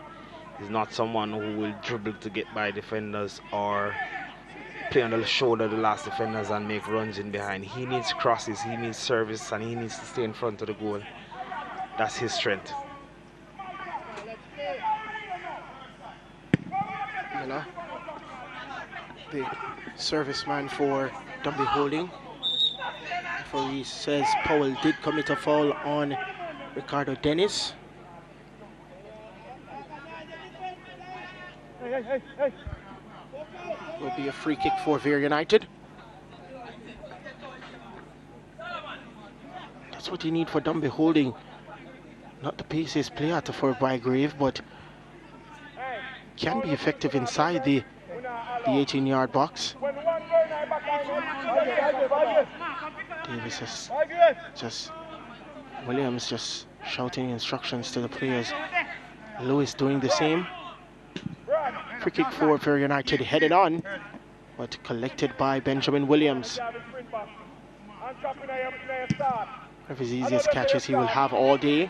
He's not someone who will dribble to get by defenders or play on the shoulder of the last defenders and make runs in behind. He needs crosses, he needs service, and he needs to stay in front of the goal. That's his strength. Miller, the serviceman for Dunbeholden. Referee says Powell did commit a foul on Ricardo Dennis. Will be a free kick for Vere United. That's what you need for Dunbeholden. Not the paciest player for Bygrave, but can be effective inside the 18-yard box. Davis is Williams just shouting instructions to the players. Lewis doing the same. Free kick for Vere United, headed on, but collected by Benjamin Williams. One of his easiest catches he will have all day.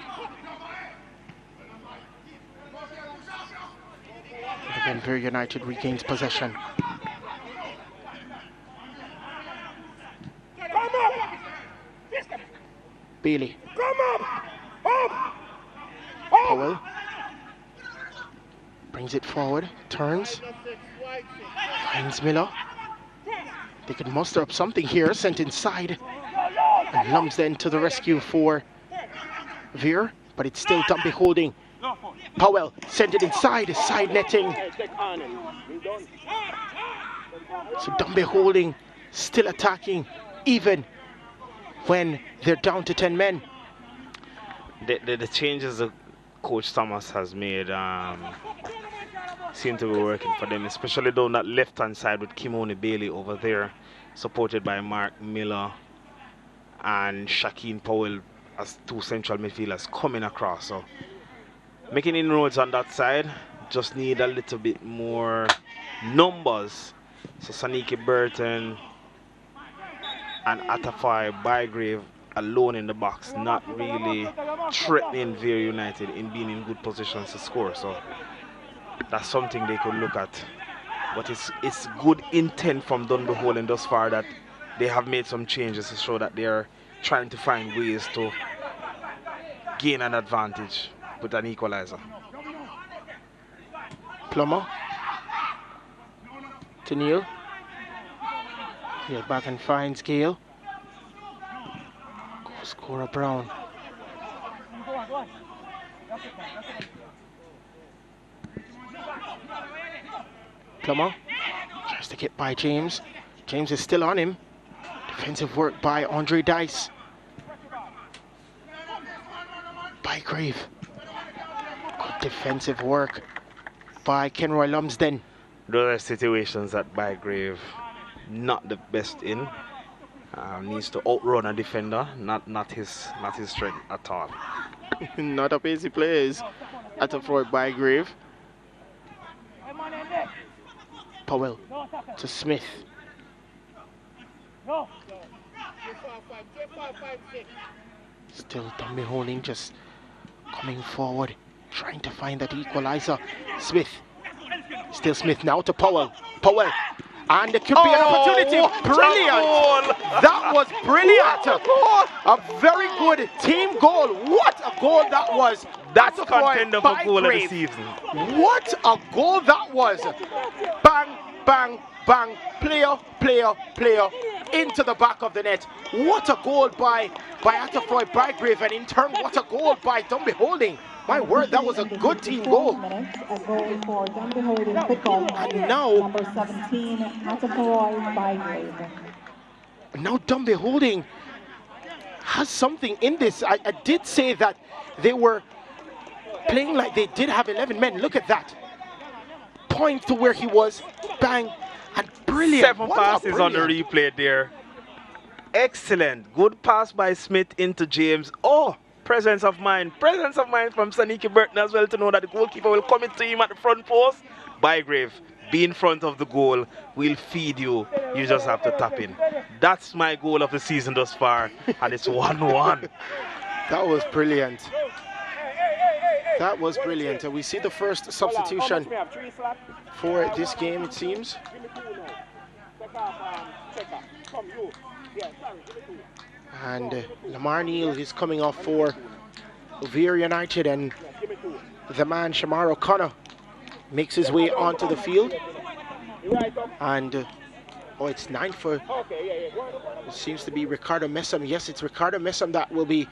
And again, Vere United regains possession. Bailey. Powell brings it forward, turns, finds Miller. They could muster up something here, sent inside. And Lumsden to the rescue for Vere, but it's still Dunbeholden. Powell sent it inside, side netting. So Dunbeholden still attacking, even when they're down to 10 men. The changes that Coach Thomas has made seem to be working for them, especially down that left-hand side with Kimoni Bailey over there, supported by Mark Miller and Shaquille Powell as two central midfielders coming across. So making inroads on that side, just need a little bit more numbers. So Saniki Burton and Atafai Bygrave alone in the box, not really threatening Vere United in being in good positions to score. So that's something they could look at. But it's good intent from Dunbeholden thus far that they have made some changes to show that they are trying to find ways to gain an advantage with an equalizer. Plummer to Neil. Neil back and finds Gale. Goal scorer Brown. Plummer tries to get by James. James is still on him. Defensive work by Andre Dice. Bygrave. Good defensive work by Kenroy Lumsden. Those are situations that Bygrave not the best in. Needs to outrun a defender, not his strength at all. Not up easy plays at a Floyd Bygrave. Powell to Smith. Still Dunbeholden just coming forward, trying to find that equalizer. Smith. Still Smith now to Powell. Powell. And there could be an opportunity. Brilliant. That was brilliant. A very good team goal. What a goal that was. That's a contender for goal of the season. What a goal that was. Bang, bang, bang. Player, player, player. Into the back of the net. What a goal by Atafroy Bygrave, and in turn, what a goal by Dunbeholden. My word, that was a good team goal. A goal for Dunbeholden football player, number 17, Atafroy Bygrave. Now Dunbeholden has something in this. I did say that they were playing like they did have 11 men. Look at that. Point to where he was. Bang. And brilliant. 7 passes on the replay there. Excellent. Good pass by Smith into James. Oh, presence of mind from Saniki Burton as well, to know that the goalkeeper will come into him at the front post. Bygrave, be in front of the goal. We'll feed you. You just have to tap in. That's my goal of the season thus far, and it's 1-1. That was brilliant. That was brilliant. And we see the first substitution for this game, it seems. And Lamar Neal is coming off for Vere United, and the man Shamar O'Connor makes his way onto the field. And oh, it's 9 for, it seems to be Ricardo Messam. Yes, it's Ricardo Messam that will be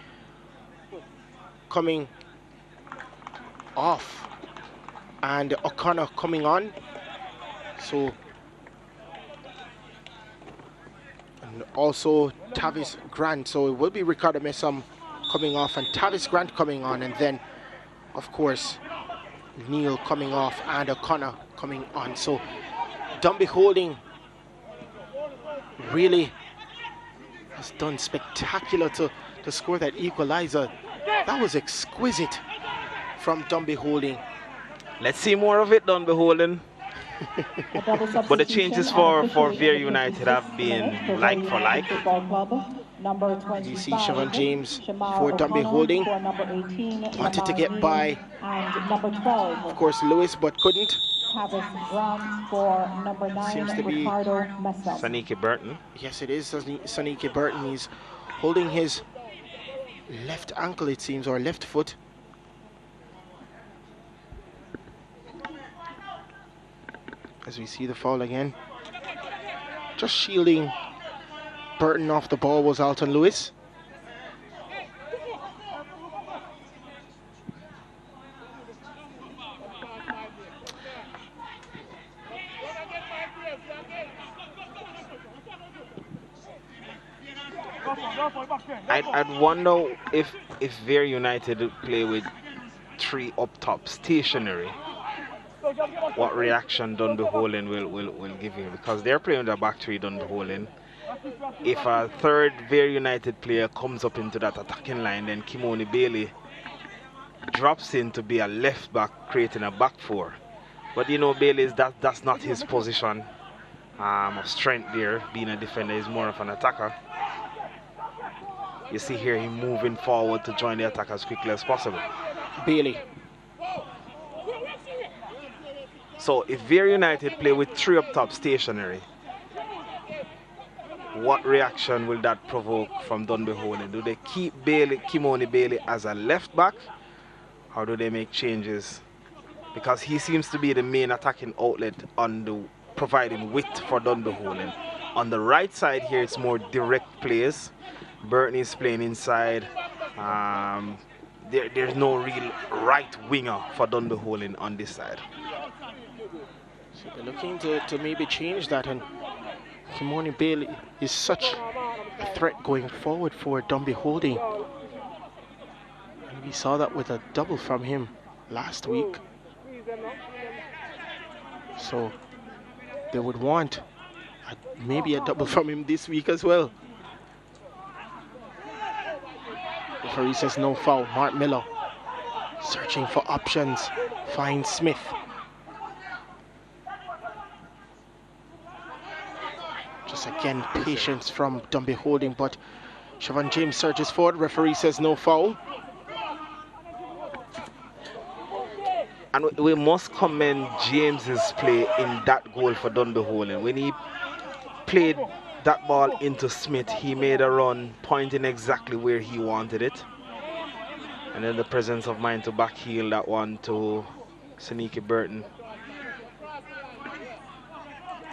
coming off and O'Connor coming on. So, and also Tavis Grant. So it will be Ricardo Messam coming off and Tavis Grant coming on, and then of course Neil coming off and O'Connor coming on. So Dunbeholden really has done spectacular to score that equalizer. That was exquisite from Dunbeholden. Let's see more of it, Dunbeholden. But the changes for Vere United have been like for like. You see Siobhan James for Dunbeholden. Wanted to get by, of course, Lewis, but couldn't. Seems to be Saniki Burton. Yes, it is Saniki Burton. He's holding his left ankle, it seems, or left foot. As we see the foul again. Just shielding Burton off the ball was Alton Lewis. I'd wonder if Vere United would play with 3 up top stationary, what reaction Dunbeholden will give him, because they're playing with a back 3 Dunbeholden. If a third Vere United player comes up into that attacking line, then Kimoni Bailey drops in to be a left back, creating a back 4. But you know, Bailey's that's not his position of strength there. Being a defender, is more of an attacker. You see here him moving forward to join the attack as quickly as possible. Bailey. So if Vere United play with 3 up top stationary, what reaction will that provoke from Dunbeholden? Do they keep Kimoni Bailey as a left back, or do they make changes? Because he seems to be the main attacking outlet on the providing width for Dunbeholden. On the right side here, it's more direct plays. Burton is playing inside. There's no real right winger for Dunbeholden on this side. So they're looking to maybe change that, and Kimoni Bailey is such a threat going forward for Dunbeholden. And we saw that with a double from him last week. So they would want maybe a double from him this week as well. Referee says no foul. Mark Miller searching for options, finds Smith. Just again, patience from Dunbeholden, but Siobhan James searches forward. Referee says no foul. And we must commend James's play in that goal for Dunbeholden. When he played that ball into Smith, he made a run pointing exactly where he wanted it. And then the presence of mind to backheel that one to Saniki Burton.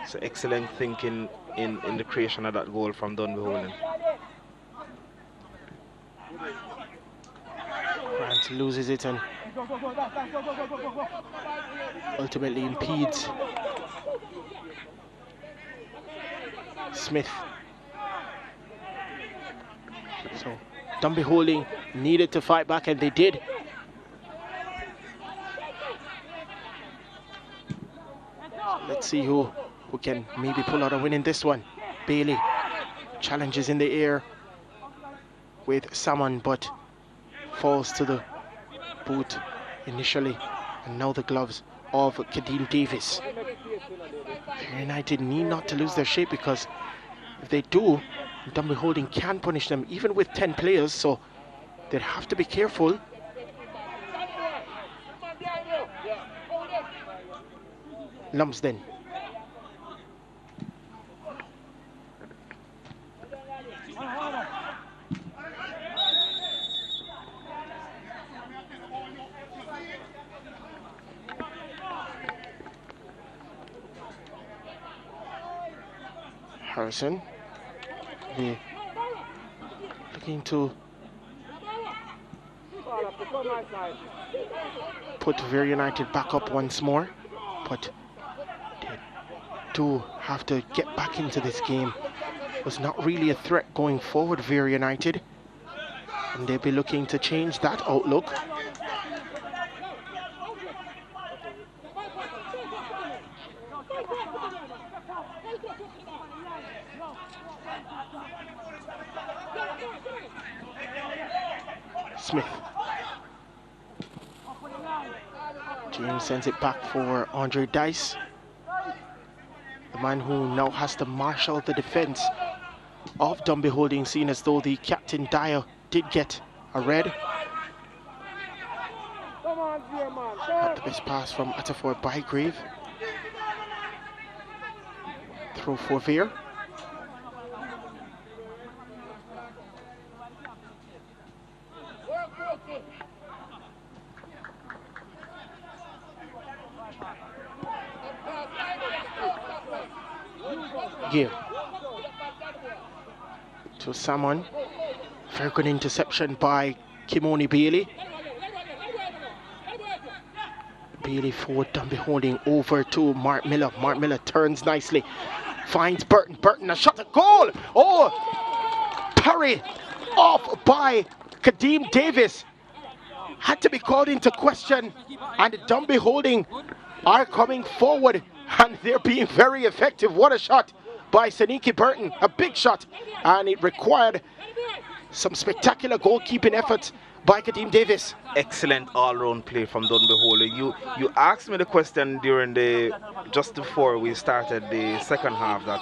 So excellent thinking in the creation of that goal from Dunbeholden. Grant loses it and ultimately impedes Smith. So Dunbeholden needed to fight back, and they did. Let's see who can maybe pull out a win in this one. Bailey challenges in the air with Salmon, but falls to the boot initially, and now the gloves of Kadeem Davis. United need not to lose their shape, because if they do, Dunbeholden can punish them even with 10 players, so they'd have to be careful. Lumsden. Harrison. They're looking to put Vere United back up once more, but they do have to get back into this game. It was not really a threat going forward, Vere United, and they'll be looking to change that outlook. Smith. James sends it back for Andre Dice, the man who now has to marshal the defense of Dunbeholden, seen as though the captain Dyer did get a red. Not the best pass from Atafor Bygrave. Throw for Vere. Give to Salmon. Very good interception by Kimoni Bailey. Bailey for Dunbeholden over to Mark Miller. Mark Miller turns nicely, finds Burton. Burton, a shot at goal. Oh, parry off by Kadeem Davis. Had to be called into question, and Dunbeholden are coming forward, and they're being very effective. What a shot by Saniki Burton, a big shot, and it required some spectacular goalkeeping efforts by Kadeem Davis. Excellent all-round play from Dunbeholden. You asked me the question during just before we started the second half, that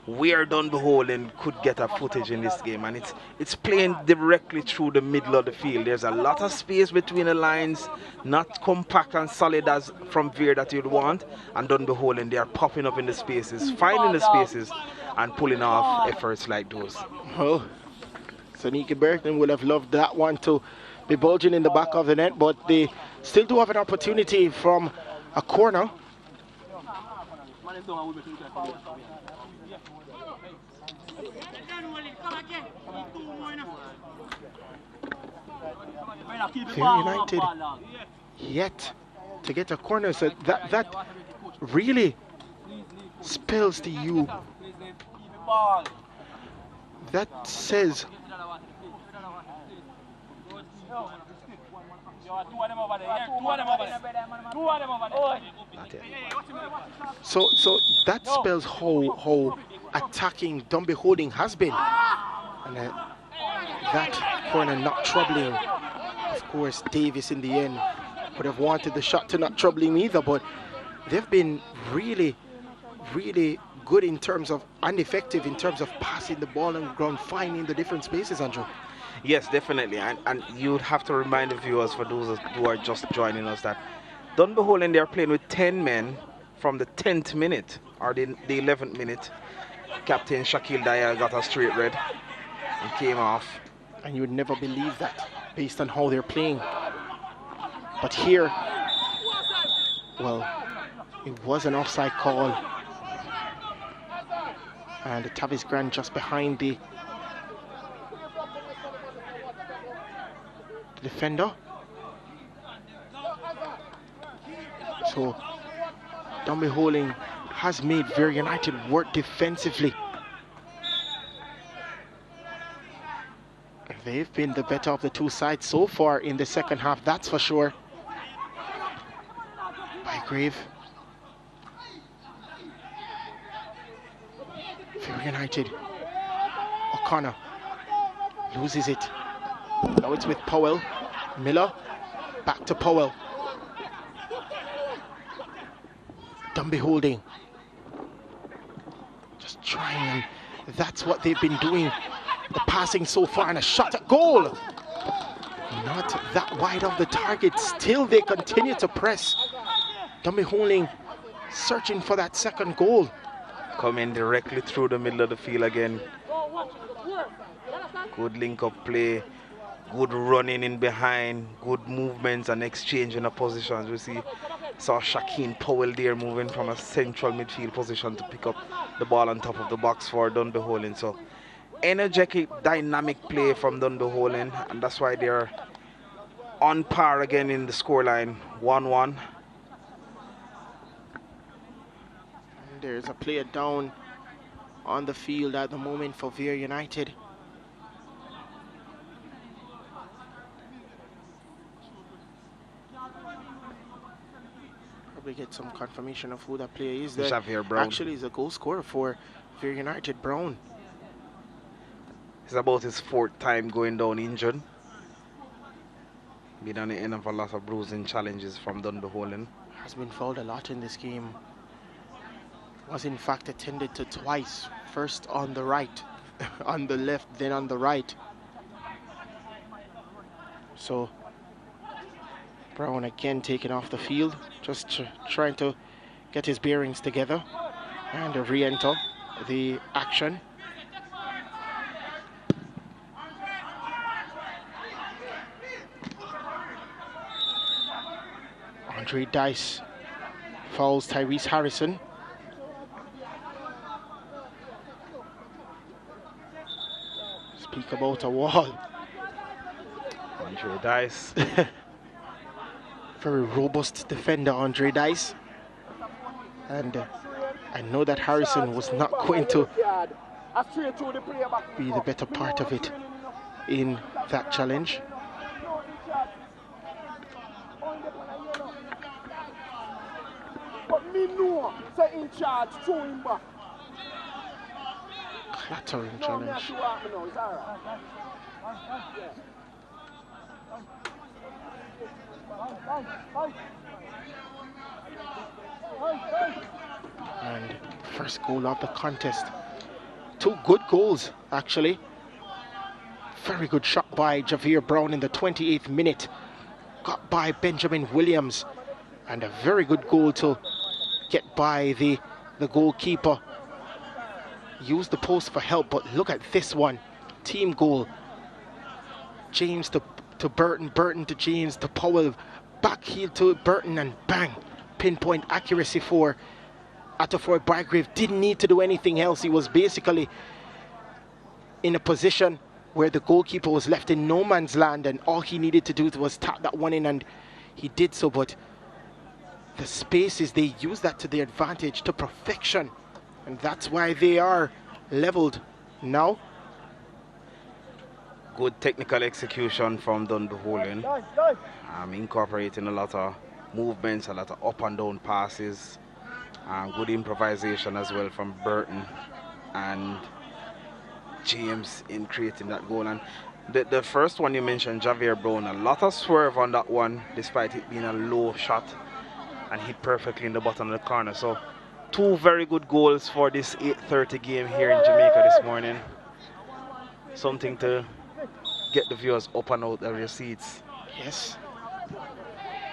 where Dunbeholden could get a footage in this game, and it's playing directly through the middle of the field. There's a lot of space between the lines, not compact and solid as from Vere that you'd want, and Dunbeholden, they are popping up in the spaces, finding the spaces and pulling off efforts like those. Oh, Saniki Burton would have loved that one to be bulging in the back of the net, but they still do have an opportunity from a corner. Vere United yet to get a corner, so that really spells to you, that says so that spells how attacking Dunbeholden has been, and that corner not troubling. Of course, Davis in the end would have wanted the shot to not trouble him either, but they've been really good in terms of, and effective in terms of passing the ball on the ground, finding the different spaces, Andrew. Yes, definitely, and you'd have to remind the viewers, for those who are just joining us, that Dunbeholden, they are playing with 10 men from the 10th minute or the 11th minute. Captain Shaquille Dyer got a straight red and came off. And you would never believe that based on how they're playing. But here, well, it was an offside call. And Tavis Grant just behind the defender. So Dunbeholden has made Vere United work defensively. They've been the better of the two sides so far in the second half, that's for sure. Bygrave. Vere United. O'Connor loses it. Now it's with Powell. Miller. Back to Powell. Dunbeholden. Just trying, and that's what they've been doing. The passing so far, and a shot at goal. Not that wide of the target. Still they continue to press. Dunbeholden searching for that second goal. Coming directly through the middle of the field again. Good link-up play. Good running in behind. Good movements and exchanging of positions. We see Saw Shakeen Powell there moving from a central midfield position to pick up the ball on top of the box for Dunbeholden. So energetic, dynamic play from Dunbeholden, and that's why they're on par again in the scoreline, 1-1. There's a player down on the field at the moment for Vere United. Probably get some confirmation of who that player is. That actually is a goal scorer for Vere United, Brown. It's about his 4th time going down injured. Been on the end of a lot of bruising challenges from Dunbeholden. Has been fouled a lot in this game. Was in fact attended to twice. First on the right, on the left, then on the right. So Brown again taken off the field, just trying to get his bearings together and re-enter the action. Andre Dice fouls Tyrese Harrison. Speak about a wall. Andre Dice. Very robust defender, Andre Dice. And I know that Harrison was not going to be the better part of it in that challenge. Clattering challenge. And first goal of the contest. 2 good goals, actually. Very good shot by Javier Brown in the 28th minute. Got by Benjamin Williams. And a very good goal to get by the goalkeeper. Used the post for help, but look at this one. Team goal. James to Burton, Burton to James to Powell. Back heel to Burton and bang. Pinpoint accuracy for Atafoy Bygrave. Didn't need to do anything else. He was basically in a position where the goalkeeper was left in no man's land, and all he needed to do was tap that one in, and he did so. But the spaces, they use that to their advantage, to perfection, and that's why they are leveled now. Good technical execution from Dunbeholden. Incorporating a lot of movements, a lot of up and down passes. Good improvisation as well from Burton and James in creating that goal. And the first one you mentioned, Javier Brown, a lot of swerve on that one, despite it being a low shot, and hit perfectly in the bottom of the corner. So 2 very good goals for this 8:30 game here in Jamaica this morning. Something to get the viewers up and out of their seats. Yes,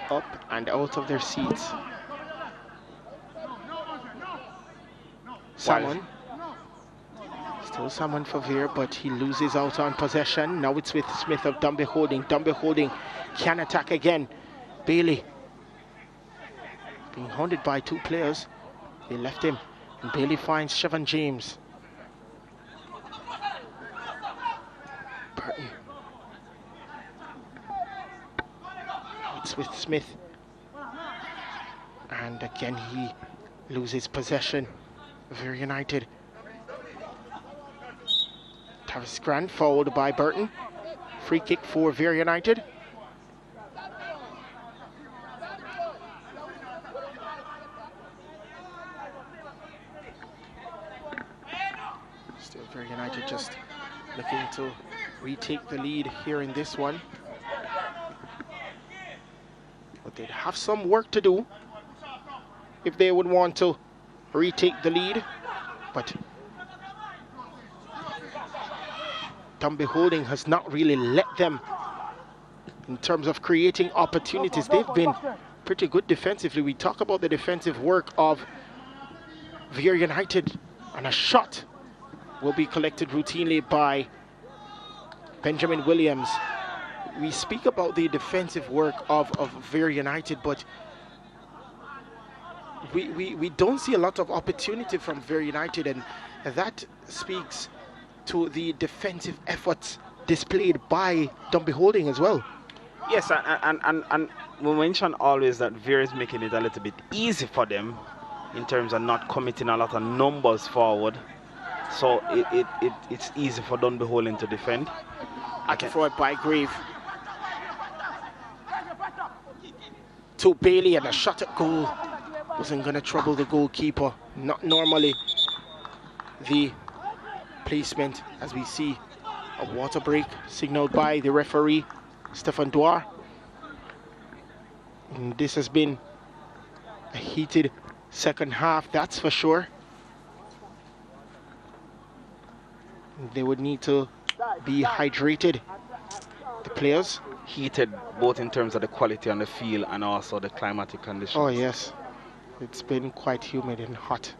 up and out of their seats. Someone, still someone for Vere, but he loses out on possession. Now it's with Smith of Dunbeholden. Dunbeholden can attack again. Bailey being hounded by 2 players. They left him, and Bailey finds Chevon James. Burton. It's with Smith. And again he loses possession. Vere United. Tavis Grant fouled by Burton. Free kick for Vere United. Still Vere United just looking to retake the lead here in this one. But they'd have some work to do if they would want to retake the lead. But Dunbeholden has not really let them in terms of creating opportunities. They've been pretty good defensively. We talk about the defensive work of Vere United, and a shot will be collected routinely by Benjamin Williams. We speak about the defensive work of Vere United, but we don't see a lot of opportunity from Vere United, and that speaks to the defensive efforts displayed by Dunbeholden as well. Yes, and we mention always that Vere is making it a little bit easy for them in terms of not committing a lot of numbers forward. So it's easy for Dunbeholden to defend. Forward by Grave. To Bailey, and a shot at goal. Wasn't going to trouble the goalkeeper. Not normally the placement, as we see a water break signaled by the referee, Stefan Dwar. And this has been a heated second half, that's for sure. They would need to be hydrated, the players. Heated both in terms of the quality on the field and also the climatic conditions. Oh yes, it's been quite humid and hot.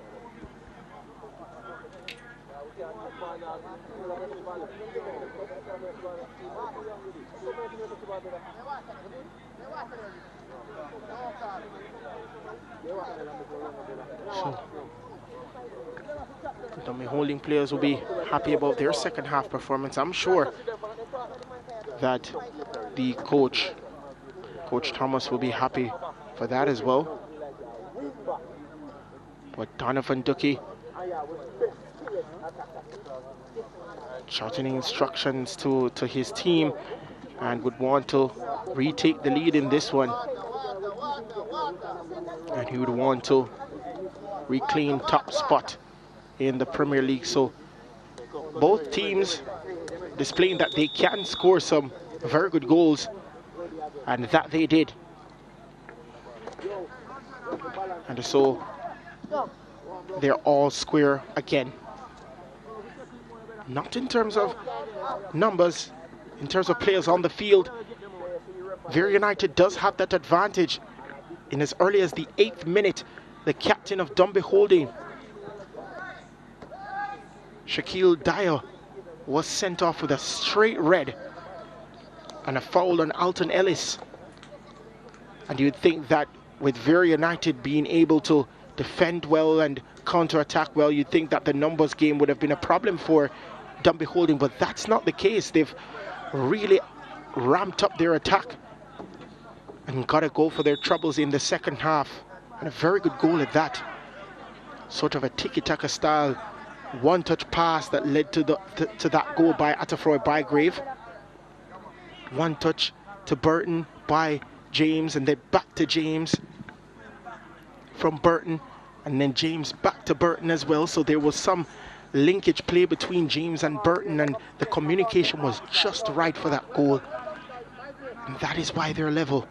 So the Dunbeholden players will be happy about their second half performance. I'm sure that the Coach Thomas, will be happy for that as well. But Donovan Ducky shouting instructions to his team and would want to retake the lead in this one. And he would want to reclaim top spot in the Premier League. So both teams displaying that they can score some very good goals, and that they did. And so they're all square again. Not in terms of numbers, in terms of players on the field. Vere United does have that advantage. In as early as the 8th minute, the captain of Dunbeholden, Shaquille Dyer, was sent off with a straight red and a foul on Alton Ellis. And you'd think that with Vere United being able to defend well and counter-attack well, you'd think that the numbers game would have been a problem for Dunbeholden, but that's not the case. They've really ramped up their attack and got a goal for their troubles in the second half, and a very good goal at that. Sort of a tiki-taka style one-touch pass that led to that goal by Atafroy Bygrave. One touch to Burton by James, and then back to James from Burton, and then James back to Burton as well. So there was some linkage play between James and Burton, and the communication was just right for that goal. And that is why they're level.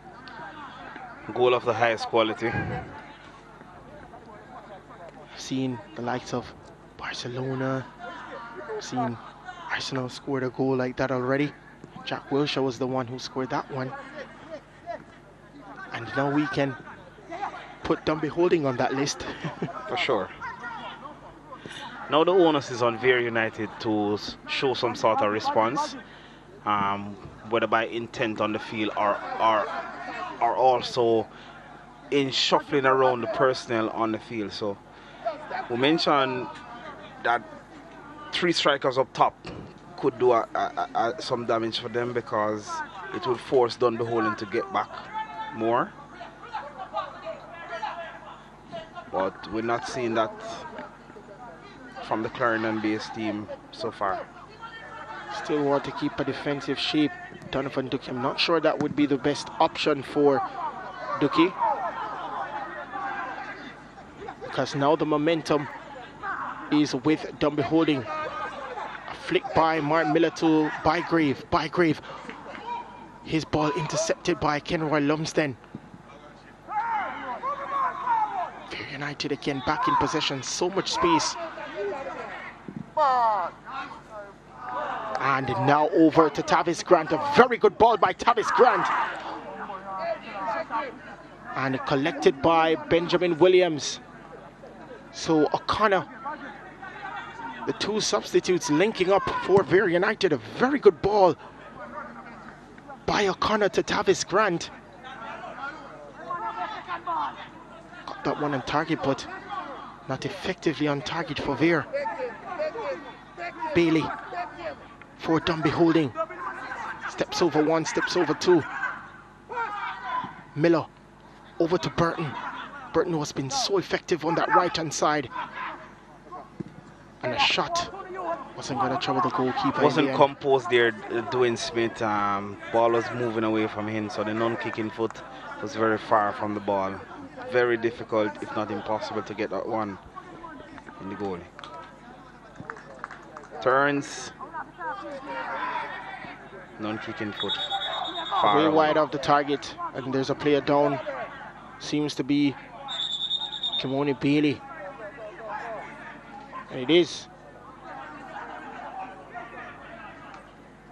Goal of the highest quality. I've seen the likes of Barcelona, I've seen Arsenal scored a goal like that already. Jack Wilshere was the one who scored that one. And now we can put Dunbeholden on that list. For sure. Now the onus is on Vere United to show some sort of response, whether by intent on the field or also in shuffling around the personnel on the field. So we mentioned that 3 strikers up top could do some damage for them, because it would force Dunbeholden to get back more. But we're not seeing that from the Clarendon-based team so far. Still want to keep a defensive shape. Donovan Ducky, I'm not sure that would be the best option for Ducky, because now the momentum is with Dunbeholden. A flick by Martin Miller to Bygrave. Bygrave, his ball intercepted by Kenroy Lumsden. Vere United again back in possession, so much space. And now over to Tavis Grant. A very good ball by Tavis Grant. And collected by Benjamin Williams. So O'Connor, the 2 substitutes linking up for Vere United. A very good ball by O'Connor to Tavis Grant. that one on target, but not effectively on target for Vere. Bailey for Dunbeholden. Steps over one, steps over two. Miller over to Burton. Burton who has been so effective on that right-hand side. And a shot wasn't going to trouble the goalkeeper. Wasn't composed there, Dwayne Smith. Ball was moving away from him, so the non-kicking foot was very far from the ball. Very difficult, if not impossible, to get that one in the goal. Turns. Non-kicking foot. Far way away. wide of the target, and there's a player down. Seems to be Kimoni Bailey. And it is.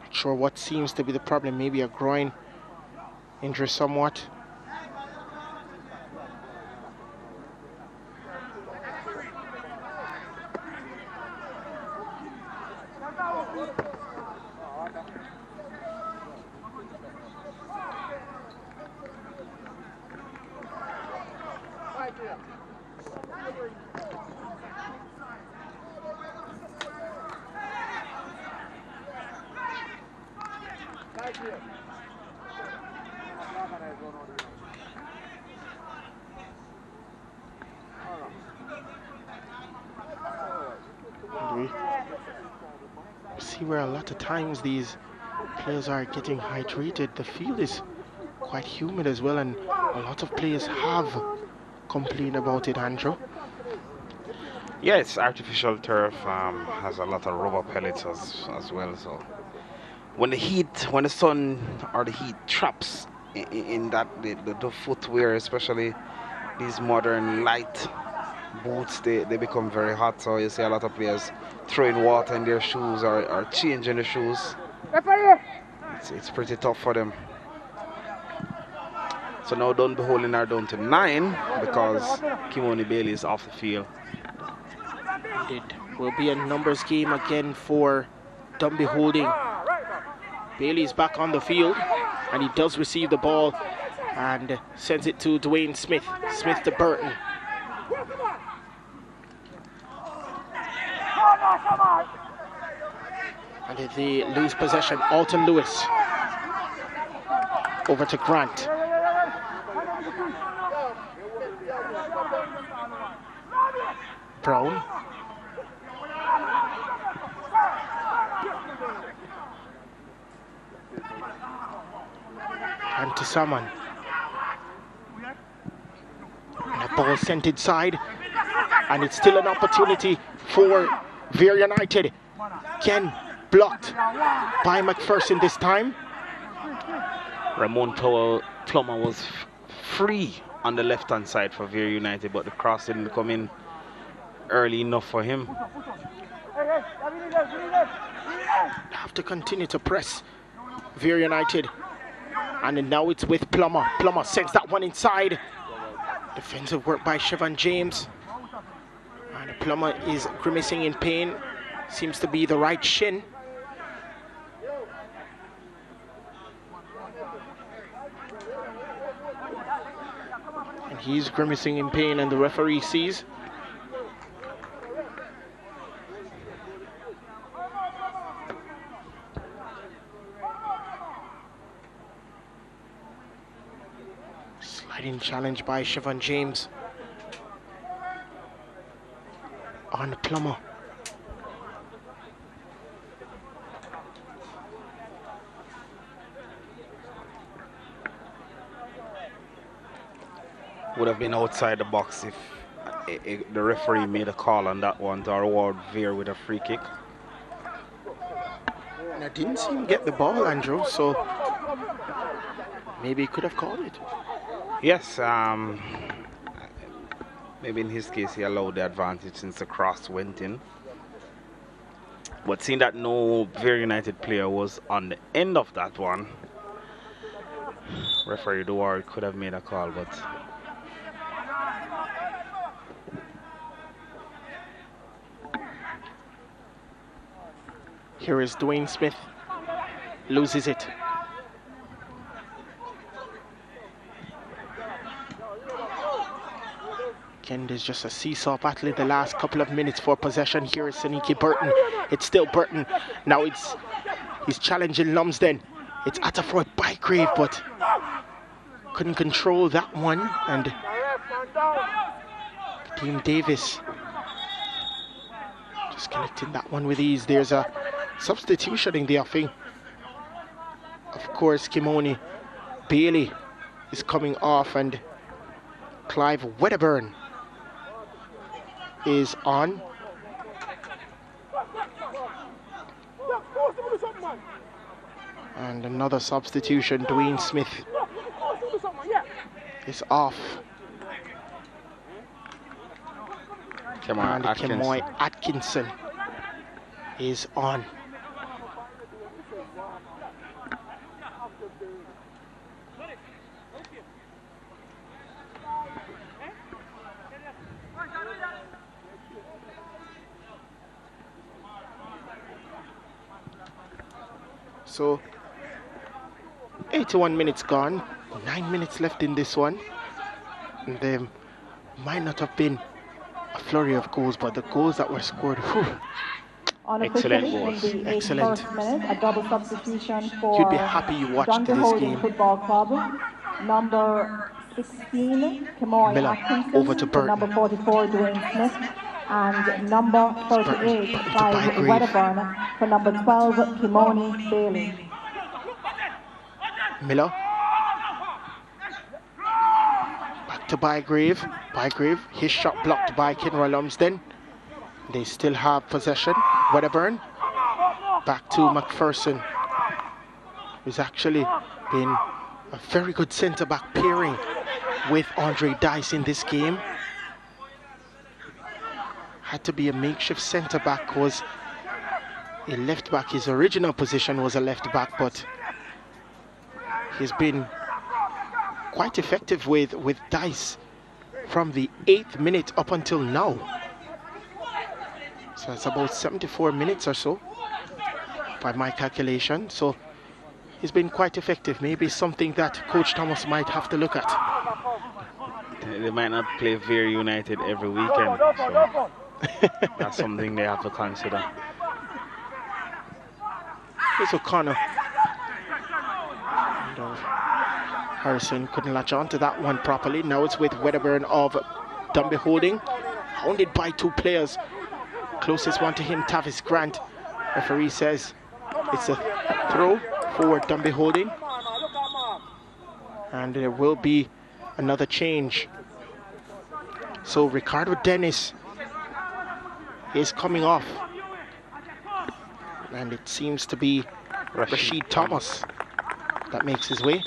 Not sure what seems to be the problem. Maybe a groin injury somewhat. See where a lot of times these players are getting hydrated. The field is quite humid as well, and a lot of players have complained about it, Andrew. Yeah, it's artificial turf, has a lot of rubber pellets as well. So when the sun or the heat traps in that the footwear, especially these modern light boots, they become very hot. So you see a lot of players throwing water in their shoes or changing the shoes. It's pretty tough for them. So now Dunbeholden are down to 9 because Kimoni Bailey is off the field. It will be a numbers game again for Dunbeholden. Bailey's back on the field, and he does receive the ball and sends it to Dwayne Smith. Smith to Burton. And if they lose possession, Alton Lewis over to Grant. Brown. And to someone. And the ball sent inside. And it's still an opportunity for Vere United. Ken blocked by McPherson this time. Ramon Plummer was free on the left-hand side for Vere United, but the cross didn't come in early enough for him. Have to continue to press Vere United. And now it's with Plummer. Plummer sends that one inside. Defensive work by Siobhan James. And Plummer is grimacing in pain. Seems to be the right shin. And he's grimacing in pain, and the referee sees. Sliding challenge by Siobhan James on Plummer. Would have been outside the box if the referee made a call on that one to reward Vere with a free kick. And I didn't see him get the ball, Andrew, so maybe he could have called it. Yes, maybe in his case he allowed the advantage since the cross went in. But seeing that no Vere United player was on the end of that one, referee Duarte could have made a call, but here is Dwayne Smith, loses it. Again, there's just a seesaw battle in the last couple of minutes for possession. Here is Saniki Burton. It's still Burton. Now he's challenging Lumsden. It's Atafroy Bygrave, but couldn't control that one. And Team Davis just connecting that one with ease. There's a substitution in the offing. Of course, Kimoni Bailey is coming off, and Clive Wedderburn is on. And another substitution, Dwayne Smith is off. And Kemoy Atkinson is on. So 81 minutes gone, 9 minutes left in this one. And there might not have been a flurry of goals, but the goals that were scored, excellent goals. Excellent. Minute, a double substitution for You'd be happy you watched this Dunbeholden game. Football Club. Number 16, Kemoy Miller, Atkinson. over to Burton. Number 44, Dwayne Smith. And number 38, Clive Wedderburn. For number 12, Kimoni Bailey. Miller. Back to Bygrave. Bygrave, his shot blocked by Kenroy Lumsden. They still have possession. Wedderburn. Back to McPherson, who's actually been a very good centre-back pairing with Andre Dice in this game. Had to be a makeshift centre-back, was a left-back. His original position was a left-back, but he's been quite effective with Dice from the 8th minute up until now. So it's about 74 minutes or so by my calculation. So he's been quite effective. Maybe something that Coach Thomas might have to look at. They might not play Vere United every weekend, so that's something they have to consider. Here's O'Connor. Harrison couldn't latch on to that one properly. Now it's with Wedderburn of Dunbeholden, hounded by two players. Closest one to him, Tavis Grant. Referee says it's a throw for Dunbeholden. And there will be another change. So Ricardo Dennis is coming off. And it seems to be Rashid Thomas that makes his way.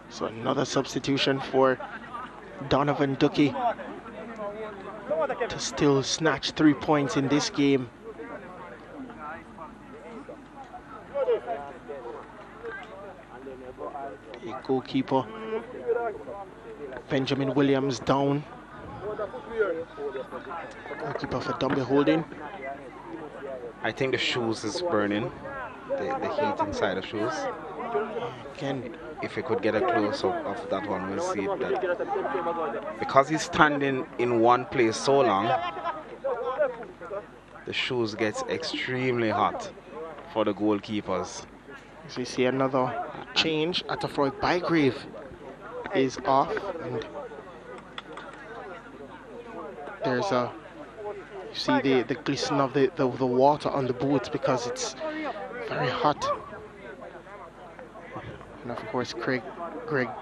So another substitution for Donovan Ducky to still snatch 3 points in this game. The goalkeeper Benjamin Williams down. Goalkeeper for Dunbeholden. I think the shoes is burning. The heat inside the shoes. Again, if we could get a close-up of that one, we'll see it. That because he's standing in one place so long, the shoes gets extremely hot for the goalkeepers. So you see another change. Atafroy Bygrave is off, and there's a, you see the glisten of the water on the boots because it's very hot. And of course Greg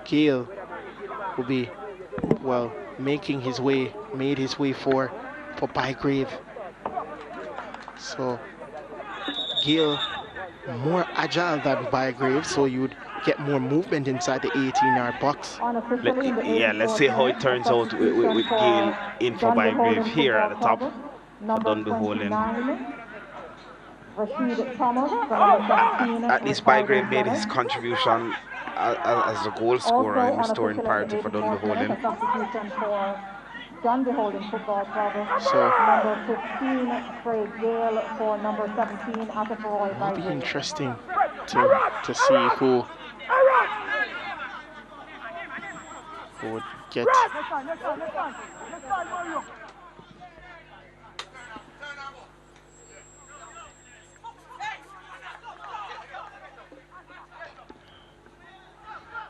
Gale will be, well, made his way for Bygrave. So Gale more agile than Bygrave, so you'd get more movement inside the 18-yard box. Let's see how it turns out with Gale in for Bygrave here at the top for Dunbeholden. At least Bygrave made his contribution as the goal scorer and restoring parity for Dunbeholden. A substitution for Dunbeholden Football Club. So Number 15, Craig Gale, for number 17, Atafaroy. It'll be interesting to see who would get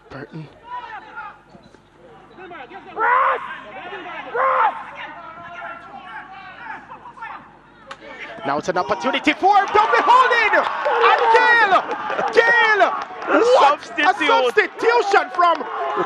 Burton. Now it's an opportunity for Dunbeholden, and Gale, what a substitution from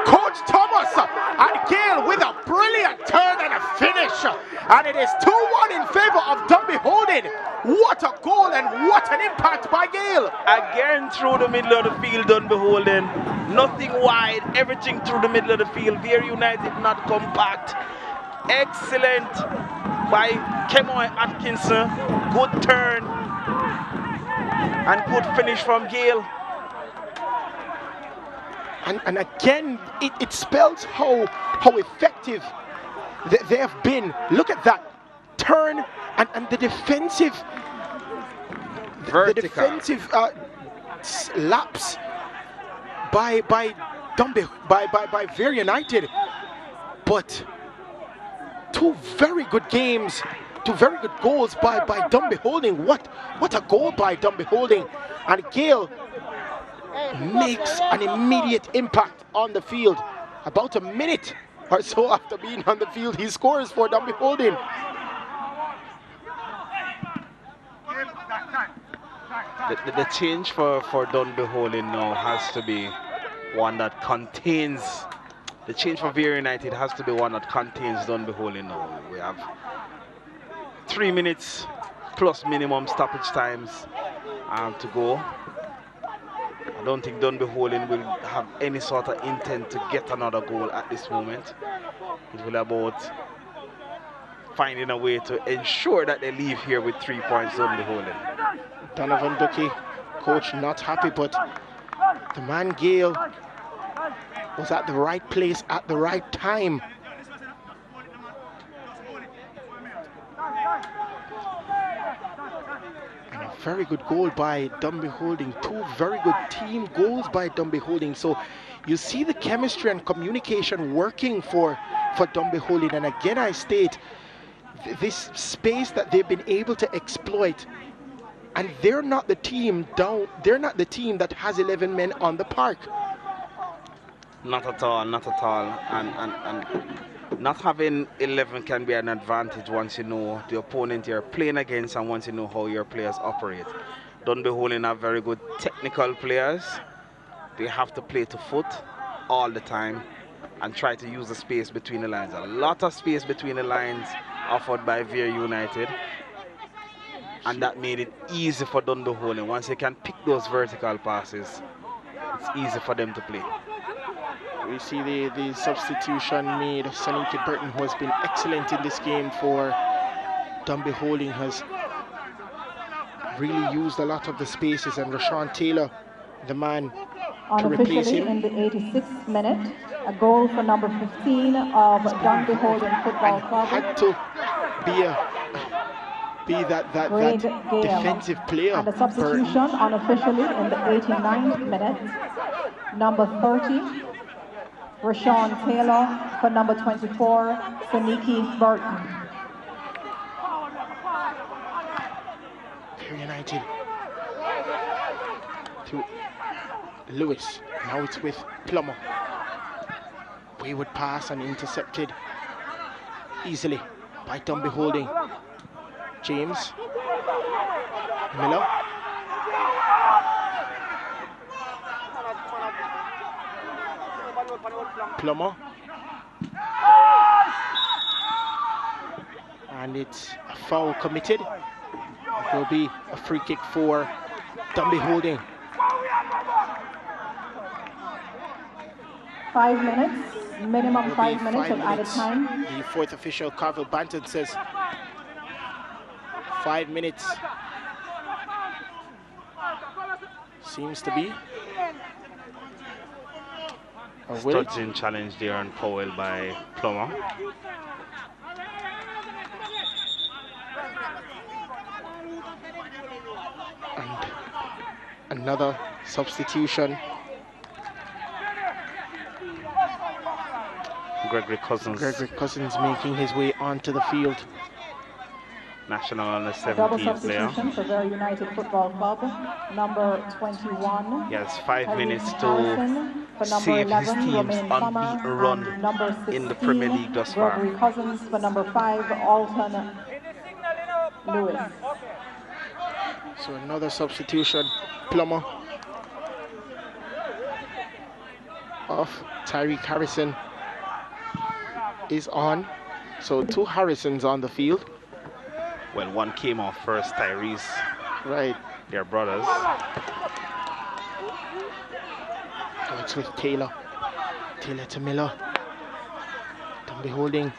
Coach Thomas, and Gale with a brilliant turn and a finish, and it is 2-1 in favor of Dunbeholden. What a goal and what an impact by Gale. Again through the middle of the field, Dunbeholden. Nothing wide, everything through the middle of the field. Vere United not compact. Excellent by Kemoy Atkinson. Good turn and good finish from Gale. And again, it spells how effective they have been. Look at that turn and the defensive laps by Vere United. But two very good games, two very good goals by Dunbeholden. What a goal by Dunbeholden. And Gale makes an immediate impact on the field. About a minute or so after being on the field, he scores for Dunbeholden. The change for Dunbeholden now has to be one that contains. The change for Vere United has to be one that contains Dunbeholden now. We have 3 minutes plus minimum stoppage times to go. I don't think Dunbeholden will have any sort of intent to get another goal at this moment. It will about finding a way to ensure that they leave here with 3 points. Dunbeholden. Donovan Ducky, coach, not happy, but the man Gale was at the right place at the right time. And a very good goal by Dunbeholden. Two very good team goals by Dunbeholden. So you see the chemistry and communication working for Dunbeholden. And again, I state this space that they've been able to exploit. And they're not the team that has 11 men on the park. Not at all, not at all. And not having 11 can be an advantage once you know the opponent you're playing against and once you know how your players operate. Dunbeholden have very good technical players. They have to play to foot all the time and try to use the space between the lines. A lot of space between the lines offered by Vere United. And that made it easy for Dunbeholden. Once they can pick those vertical passes, it's easy for them to play. We see the substitution made. Saniki Burton, who has been excellent in this game for Dunbeholden, has really used a lot of the spaces, and Rashawn Taylor, the man to replace him. In the 86th minute, a goal for number 15 of Dunbeholden Football Club. Had to be that defensive player. And a substitution unofficially in the 89th minute, number 30, Rashawn Taylor, for number 24, Saniki Burton. Vere United to Lewis. Now it's with Plummer. Wayward pass and intercepted easily by Dunbeholden. James Miller. Plummer. And it's a foul committed. It will be a free kick for Dunbeholden. 5 minutes, minimum 5 minutes of added time. The fourth official, Carvel Banton, says 5 minutes. Seems to be. Studzing challenge there on Powell by Plummer. And another substitution. Gregory Cousins making his way onto the field. National under 17 double player. substitution for Vere United Football Club, number 21. He has 5 minutes to for number save 11, his team's unbeaten run number 16, in the Premier League thus far. Gregory Cousins for number 5, Alton Lewis. So another substitution. Plummer off. Tyreek Harrison is on. So 2 Harrisons on the field. Well, one came off first, Tyrese. Right. They're brothers. Oh, it's with Taylor. Taylor to Miller. Dunbeholden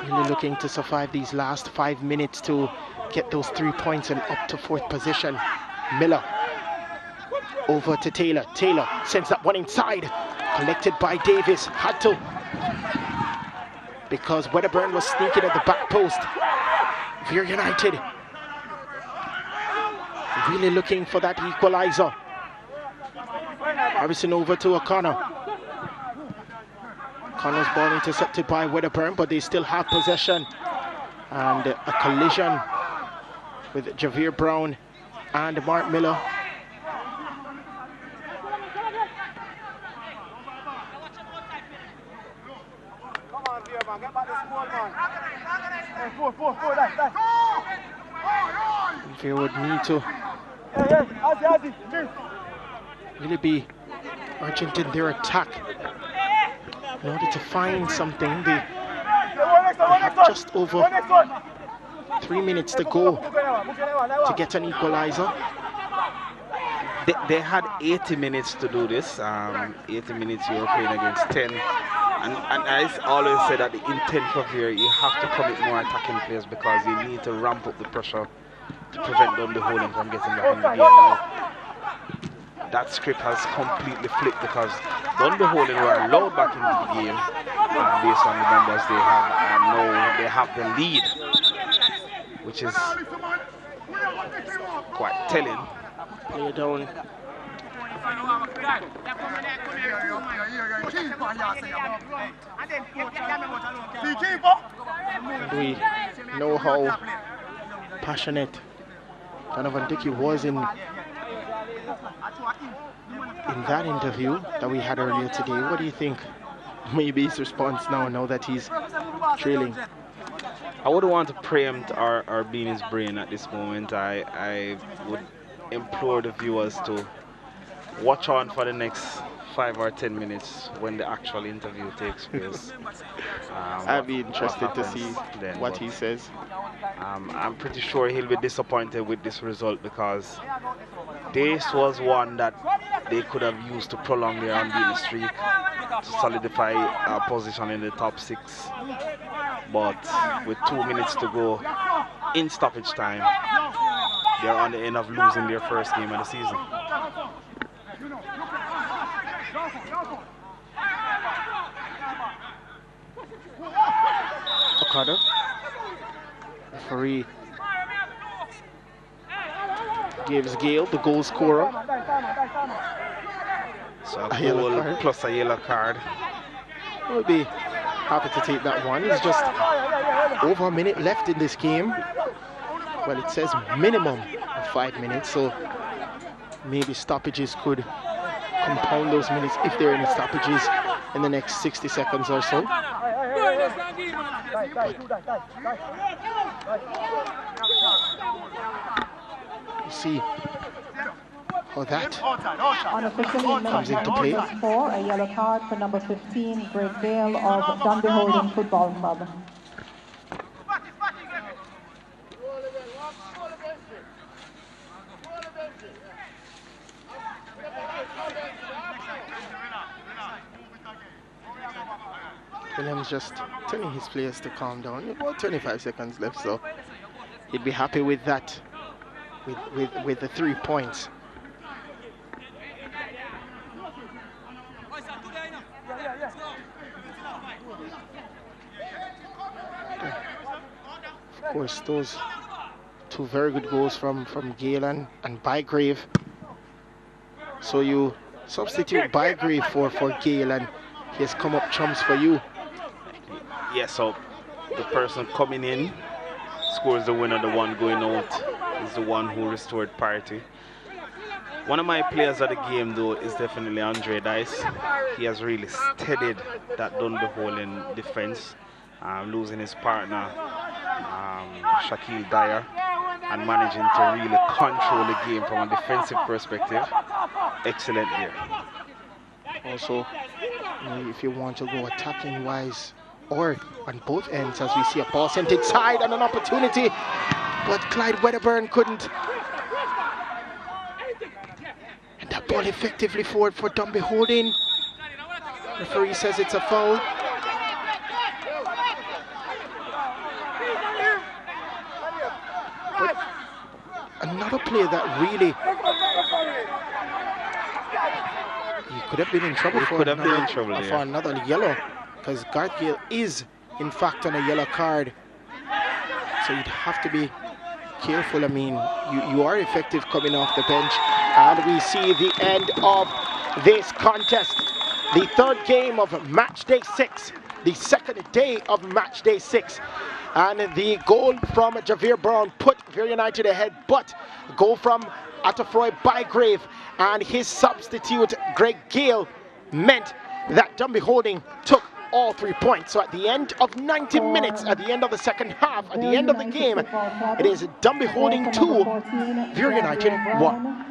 really looking to survive these last 5 minutes to get those 3 points and up to 4th position. Miller over to Taylor. Taylor sends that one inside. Collected by Davis. Had to. Because Wedderburn was sneaking at the back post. Vere United really looking for that equalizer. Harrison over to O'Connor. O'Connor's ball intercepted by Wedderburn, but they still have possession. And a collision with Javier Brown and Mark Miller. Vere would need to really be urgent in their attack in order to find something. They have just over 3 minutes to go to get an equalizer. They had 80 minutes to do this. 80 minutes you were playing against 10. And I always say that the intent for Vere, you have to commit more attacking players because you need to ramp up the pressure to prevent Dunbeholden from getting back in the game. Now, that script has completely flipped because Dunbeholden were allowed back into the game based on the numbers they have, and now they have the lead, which is quite telling. Play down. And we know how passionate Donovan Dickey was in that interview that we had earlier today. What do you think? Maybe his response now that he's trailing. I wouldn't want to preempt or be in his brain at this moment. I would implore the viewers to watch on for the next 5 or 10 minutes when the actual interview takes place. I'd be interested to see what he says. I'm pretty sure he'll be disappointed with this result because this was one that they could have used to prolong their unbeaten streak, to solidify a position in the top 6. But with 2 minutes to go in stoppage time, they're on the end of losing their first game of the season. Okada. Referee gives Gale, the goal scorer, so a goal plus a yellow card. We'll be happy to take that one. It's just over a minute left in this game. Well, it says minimum of 5 minutes, so maybe stoppages could compound those minutes if there are any stoppages in the next 60 seconds or so. We'll see how that comes into play. For a yellow card for number 15, Greg Vale of Dunbeholden Football Club. Williams just telling his players to calm down. About 25 seconds left, so he'd be happy with that, with the 3 points. Of course, those two very good goals from Gale and Bygrave. So you substitute Bygrave for Gale, and he has come up trumps for you. Yeah, so the person coming in scores the winner, the one going out is the one who restored parity. One of my players of the game, though, is definitely Andre Dice. He has really steadied that Dunbeholden defense, losing his partner, Shaquille Dyer, and managing to really control the game from a defensive perspective. Excellent there. Also, if you want to go attacking wise or on both ends, as we see a ball sent inside and an opportunity, but Clyde Wedderburn couldn't. And that ball effectively forward for Dunbeholden. Referee says it's a foul. But another play that really, he could have been in trouble for another yellow, because Garth Gale is in fact on a yellow card, so you'd have to be careful. I mean, you are effective coming off the bench, and we see the end of this contest, the third game of match day 6, the second day of match day 6. And the goal from Javier Brown put Vere United ahead, but goal from Atafroy Bygrave and his substitute Greg Gale meant that Dunbeholden took all 3 points. So at the end of 90 minutes, at the end of the second half, at the end of the game, it is Dunbeholden 2, Vere United 1.